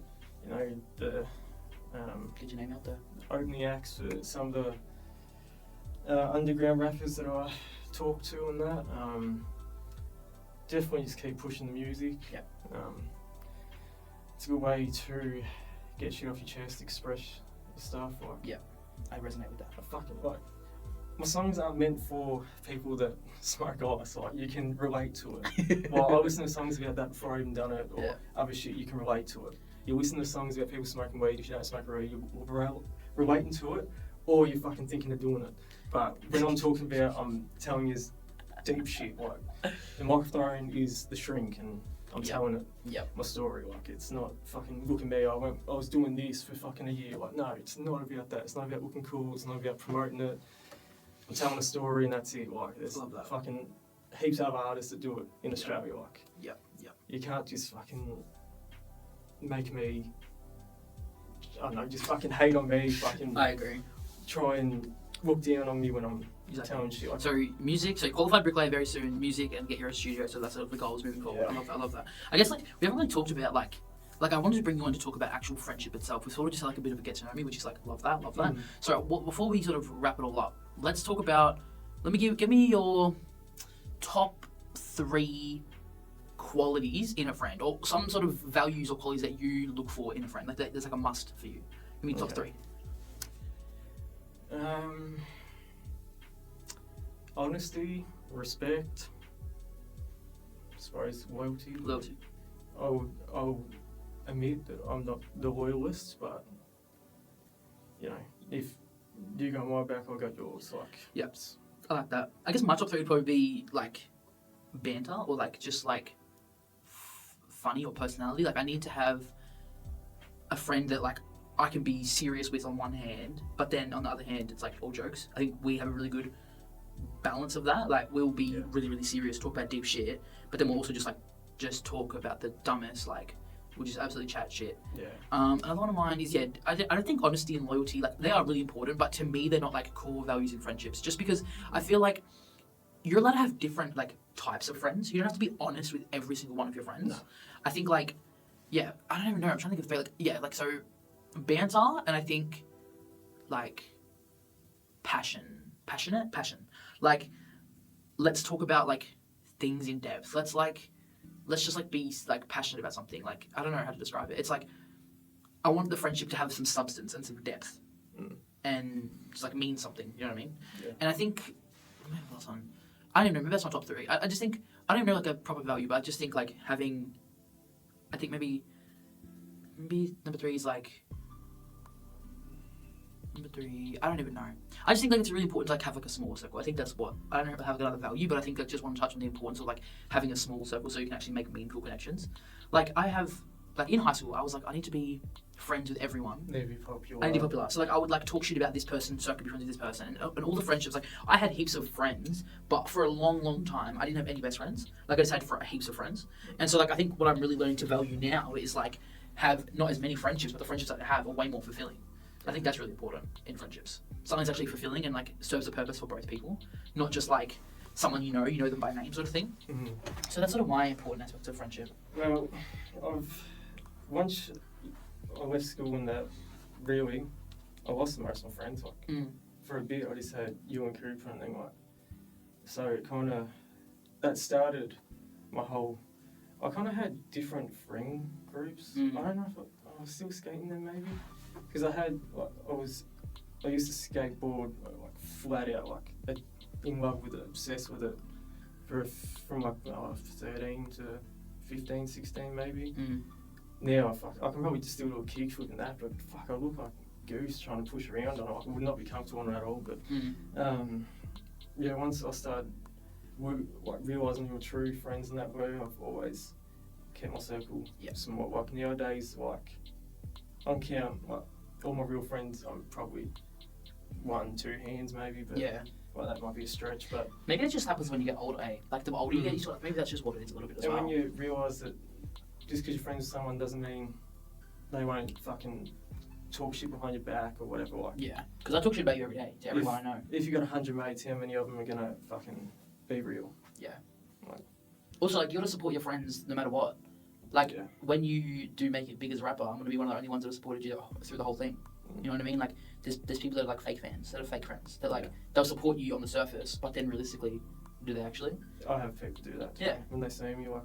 the get your name out there. Opening acts for some of the underground rappers that I talk to and that. Definitely just keep pushing the music. Yep. It's a good way to get shit off your chest, express your stuff. Like, yeah, I resonate with that. I fucking my songs aren't meant for people that smoke ice. Like, you can relate to it. Well, I listen to songs about that before I even done it, or other shit. You can relate to it. You listen to songs about people smoking weed. If you don't smoke weed, you're relating to it, or you're fucking thinking of doing it. But when I'm talking about, I'm telling you deep shit. Like, the microphone is the shrink, and I'm telling it my story. Like, it's not fucking look at me. I was doing this for fucking a year. Like, no, it's not about that. It's not about looking cool. It's not about promoting it. I'm telling a story, and that's it. Like, there's fucking heaps of artists that do it in Australia. Like, you can't just fucking make me, I don't know, just fucking hate on me. Fucking, I agree. Try and look down on me when I'm telling shit. Like, so music, so qualified bricklayer very soon, music, and get your own studio. So that's the goals moving forward. I love that. I guess, like, we haven't really talked about, like I wanted to bring you on to talk about actual friendship itself. We sort of just had like a bit of a get to know me, which is like love that. So before we sort of wrap it all up, let's talk about. Give me your top 3 qualities in a friend, or some sort of values or qualities that you look for in a friend. Like there's like a must for you. Give me top 3. Honesty, respect, I suppose loyalty. Loyalty. I'll admit that I'm not the loyalist, but you know, if you got my back, I got yours. Like, Yep. I like that. I guess my top 3 would probably be like banter, or like just like funny or personality. Like I need to have a friend that like I can be serious with on one hand, but then on the other hand it's like all jokes. I think we have a really good balance of that. Like we'll be really, really serious, talk about deep shit, but then we'll also just talk about the dumbest, like we'll just absolutely chat shit. Yeah. Another one of mine is I don't think honesty and loyalty, like they are really important, but to me they're not like core values in friendships, just because I feel like you're allowed to have different like types of friends. You don't have to be honest with every single one of your friends. No. I think like, yeah, I don't even know, I'm trying to think of so banter, and I think like passion. Like let's talk about like things in depth. Let's just like be like passionate about something. Like I don't know how to describe it. It's like I want the friendship to have some substance and some depth, and just like mean something. You know what I mean? Yeah. And I think last one. I don't even know. Maybe that's my top 3. I just think I don't even know like a proper value, but I just think like having. I think maybe number 3 is like. Number 3, I don't even know. I just think like it's really important to like have like a small circle. I think that's what I don't know if I have another value, but I think I just want to touch on the importance of like having a small circle so you can actually make meaningful connections. Like I have like in high school, I was like I need to be friends with everyone. Need to be popular. I need to be popular. So like I would like talk shit about this person so I could be friends with this person, and all the friendships. Like I had heaps of friends, but for a long time I didn't have any best friends. Like I just had heaps of friends, and so like I think what I'm really learning to value now is like have not as many friendships, but the friendships that I have are way more fulfilling. I think that's really important in friendships. Something's actually fulfilling and like serves a purpose for both people, not just like someone you know them by name sort of thing. Mm-hmm. So that's sort of my important aspect of friendship. Well, once I left school and that, really, I lost most of my friends. Like for a bit, I just had you and group and everything like. So it kind of that started my whole. I kind of had different friend groups. I don't know if I was still skating then maybe. Because I used to skateboard like flat out, like in love with it, obsessed with it, from like 13 to 15, 16 maybe. Now I can probably just still do a kickflip and that, but fuck, I look like a goose trying to push around on it. I would not be comfortable on it at all. But once I started realising who were true friends in that way, I've always kept my circle somewhat. Like nowadays, like on count, like all my real friends, I'm probably 1-2 hands maybe, but well, that might be a stretch. But maybe it just happens when you get older, eh? Like the older you get, you sort of, maybe that's just what it is a little bit as well. And when you realise that just because you're friends with someone doesn't mean they won't fucking talk shit behind your back or whatever. Like because I talk shit about you every day to everyone I know. If you got 100 mates, how many of them are gonna fucking be real? Also, like you gotta support your friends no matter what. Like when you do make it big as a rapper, I'm gonna be one of the only ones that have supported you through the whole thing. You know what I mean? Like there's people that are like fake fans, that are fake friends. That like they'll support you on the surface, but then realistically, do they actually? I have people do that. Yeah. When they see me, like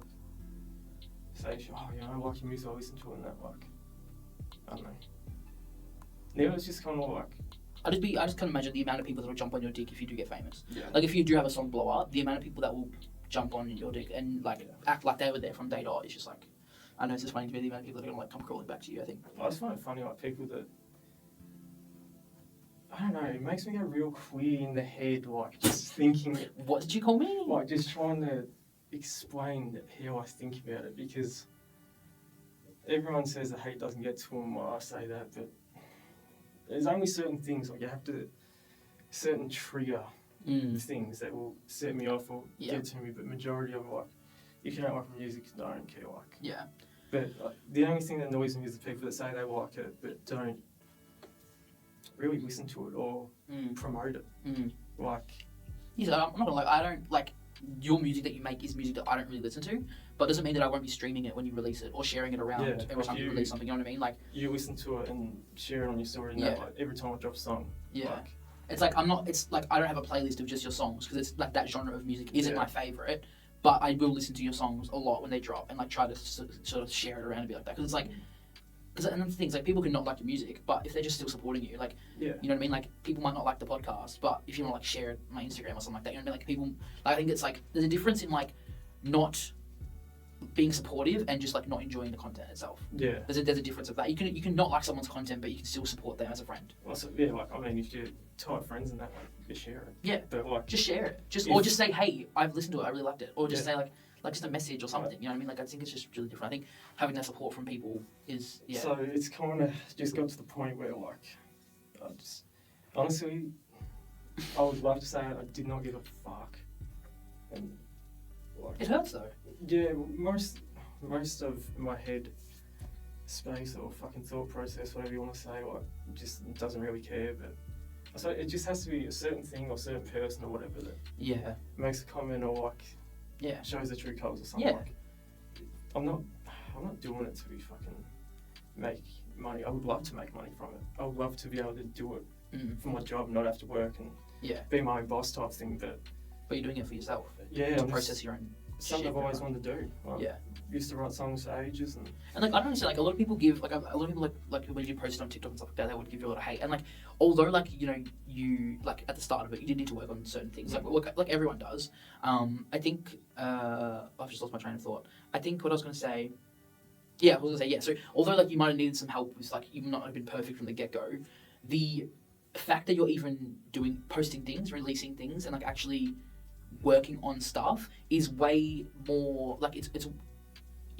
say, "Oh, yeah, I like your music, I listen to it," and that, like, I don't know. Now it's just kind of like. I just can't imagine the amount of people that will jump on your dick if you do get famous. Yeah. Like if you do have a song blow up, the amount of people that will jump on your dick and like act like they were there from day dot. It's just like, I know it's just funny to me the amount of people that are gonna like come crawling back to you. I think. I just find it funny, like people that. I don't know. It makes me go real queer in the head, like just thinking. What did you call me? Like just trying to explain how I think about it, because everyone says the hate doesn't get to them. Well, I say that, but there's only certain things, like you have to certain trigger things that will set me off or get to me. But majority of like, if you don't like music, I don't care. Like But the only thing that annoys me is the people that say they like it but don't really listen to it or promote it. Like, I'm not gonna lie, I don't like your music that you make is music that I don't really listen to, but it doesn't mean that I won't be streaming it when you release it or sharing it around every time you release something. You know what I mean? Like you listen to it and share it on your story, and that, like, every time I drop a song. Like, it's like it's like I don't have a playlist of just your songs because it's like that genre of music isn't my favorite. but I will listen to your songs a lot when they drop and like try to sort of share it around and be like that, because it's like, and the things like people can not like your music, but if they're just still supporting you, like, Yeah. you know what I mean? Like people might not like the podcast, but if you want to like share it on my Instagram or something like that, you know what I mean? Like people, I think it's like there's a difference in like not being supportive and just like not enjoying the content itself. Yeah. There's a difference of that. You can not like someone's content, but you can still support them as a friend. Also, yeah, like I mean, if you're tight friends and that, like, just share it. Yeah. But like, Just share it. Or just say, hey, I've listened to it, I really liked it. Or just say like just a message or something. You know what I mean? Like I think it's just really different. I think having that support from people is So it's kind of just got to the point where like, I just honestly, I would love to say I did not give a fuck. And like, it hurts though. yeah, most of my head space or fucking thought process, whatever you want to say, like just doesn't really care. But so it just has to be a certain thing or a certain person or whatever that makes a comment or like shows the true colours or something. Yeah. Like, I'm not doing it to be fucking make money. I would love to make money from it. I would love to be able to do it for my job, not have to work and be my own boss type thing. But you're doing it for yourself. Yeah, to process your own. Something I've always wanted to do. Like, Yeah. Used to write songs for ages and like I don't understand, like a lot of people give like a lot of people like when you post it on TikTok and stuff like that, they would give you a lot of hate. And like although like you know you like at the start of it you did need to work on certain things like everyone does. I think I've just lost my train of thought. I think what I was going to say. Yeah, I was going to say yeah. So although like you might have needed some help with like you might not have been perfect from the get go, the fact that you're even posting things, releasing things, and like actually working on stuff is way more like it's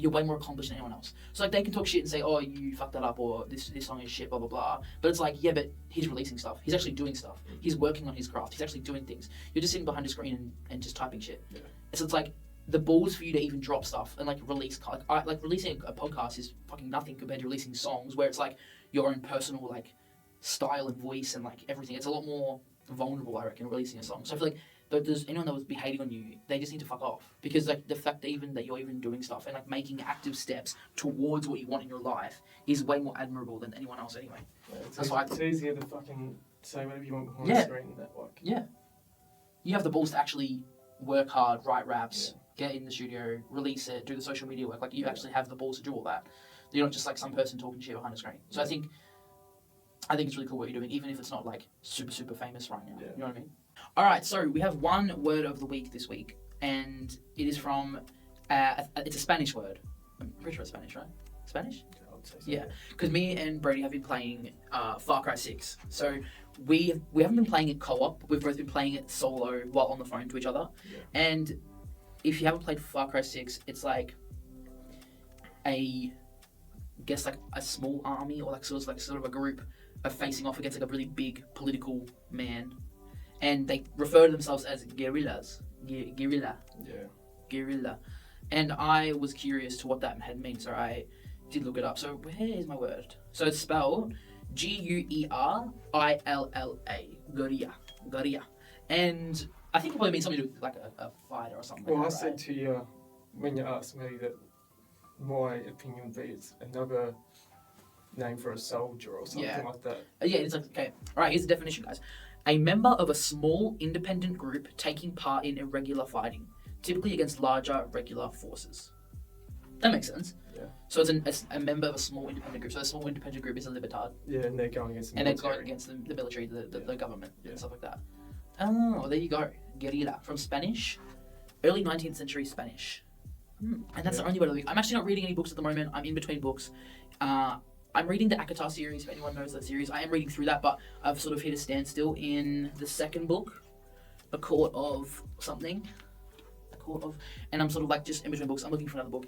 you're way more accomplished than anyone else. So like they can talk shit and say, oh, you fucked that up, or this song is shit, blah blah blah. But it's like, yeah, but he's releasing stuff. He's actually doing stuff. He's working on his craft. He's actually doing things. You're just sitting behind a screen and just typing shit. Yeah. So it's like the balls for you to even drop stuff and like release like releasing a podcast is fucking nothing compared to releasing songs where it's like your own personal like style and voice and like everything. It's a lot more vulnerable, I reckon, releasing a song. So I feel like if there's anyone that would be hating on you, they just need to fuck off. Because like the fact that you're even doing stuff and like making active steps towards what you want in your life is way more admirable than anyone else anyway. Yeah, that's why it's easier to fucking say whatever you want on the screen that like. Yeah. You have the balls to actually work hard, write raps, get in the studio, release it, do the social media work. Like you actually have the balls to do all that. You're not just like some person talking shit behind a screen. So I think it's really cool what you're doing, even if it's not like super, super famous right now. Yeah. You know what I mean? All right, so we have one word of the week this week, and it is from, it's a Spanish word. I'm pretty sure it's Spanish, right? Spanish? I would say so. Yeah, because me and Brody have been playing Far Cry 6. So we haven't been playing it co-op, we've both been playing it solo while on the phone to each other. Yeah. And if you haven't played Far Cry 6, it's like a small army or like sort of a group of facing off against like a really big political man. And they refer to themselves as guerrillas. Guerrilla. Yeah. Guerrilla. And I was curious to what that had meant, so I did look it up. So where is my word? So it's spelled Guerilla. Guerrilla. Guerrilla. And I think it probably means something to do with like a fighter or something. Well, like I that, said right? to you when you asked me that my opinion would be it's another name for a soldier or something like that. Yeah, it's like, okay. All right, here's the definition, guys. A member of a small independent group taking part in irregular fighting, typically against larger regular forces. That makes sense. Yeah. So it's a member of a small independent group. So a small independent group is a libertad. Yeah, and they're going against the military. And they're going against the military, the government, and stuff like that. Oh, there you go. Guerrilla. From Spanish, early 19th century Spanish. And that's the only word of the week. I'm actually not reading any books at the moment. I'm in between books. I'm reading the Akatar series, if anyone knows that series. I am reading through that, but I've sort of hit a standstill in the second book, A Court of something. And I'm sort of like just in between books. I'm looking for another book.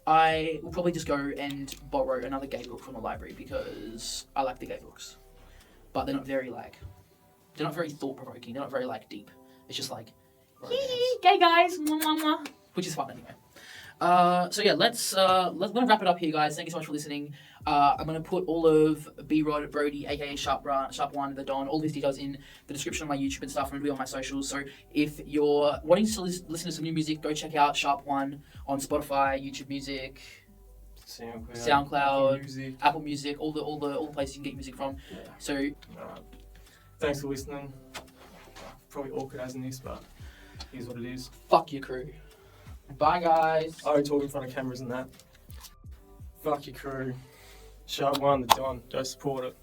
I will probably just go and borrow another gay book from the library because I like the gay books. But they're not very thought-provoking. They're not very like deep. It's just like, gay guys, which is fun anyway. So yeah, let's wrap it up here, guys. Thank you so much for listening. I'm gonna put all of B-Rod, Brody, aka Sharp One, the Don, all these details in the description of my YouTube and stuff. I'm gonna be on my socials. So if you're wanting to listen to some new music, go check out Sharp One on Spotify, YouTube Music, SoundCloud, Apple Music, all the places you can get music from. Yeah. So thanks for listening. Probably awkward as in this, but here's what it is. Fuck your crew. Bye, guys. I don't talk in front of cameras and that. Fuck your crew. Sharp one, the Don. Go support it.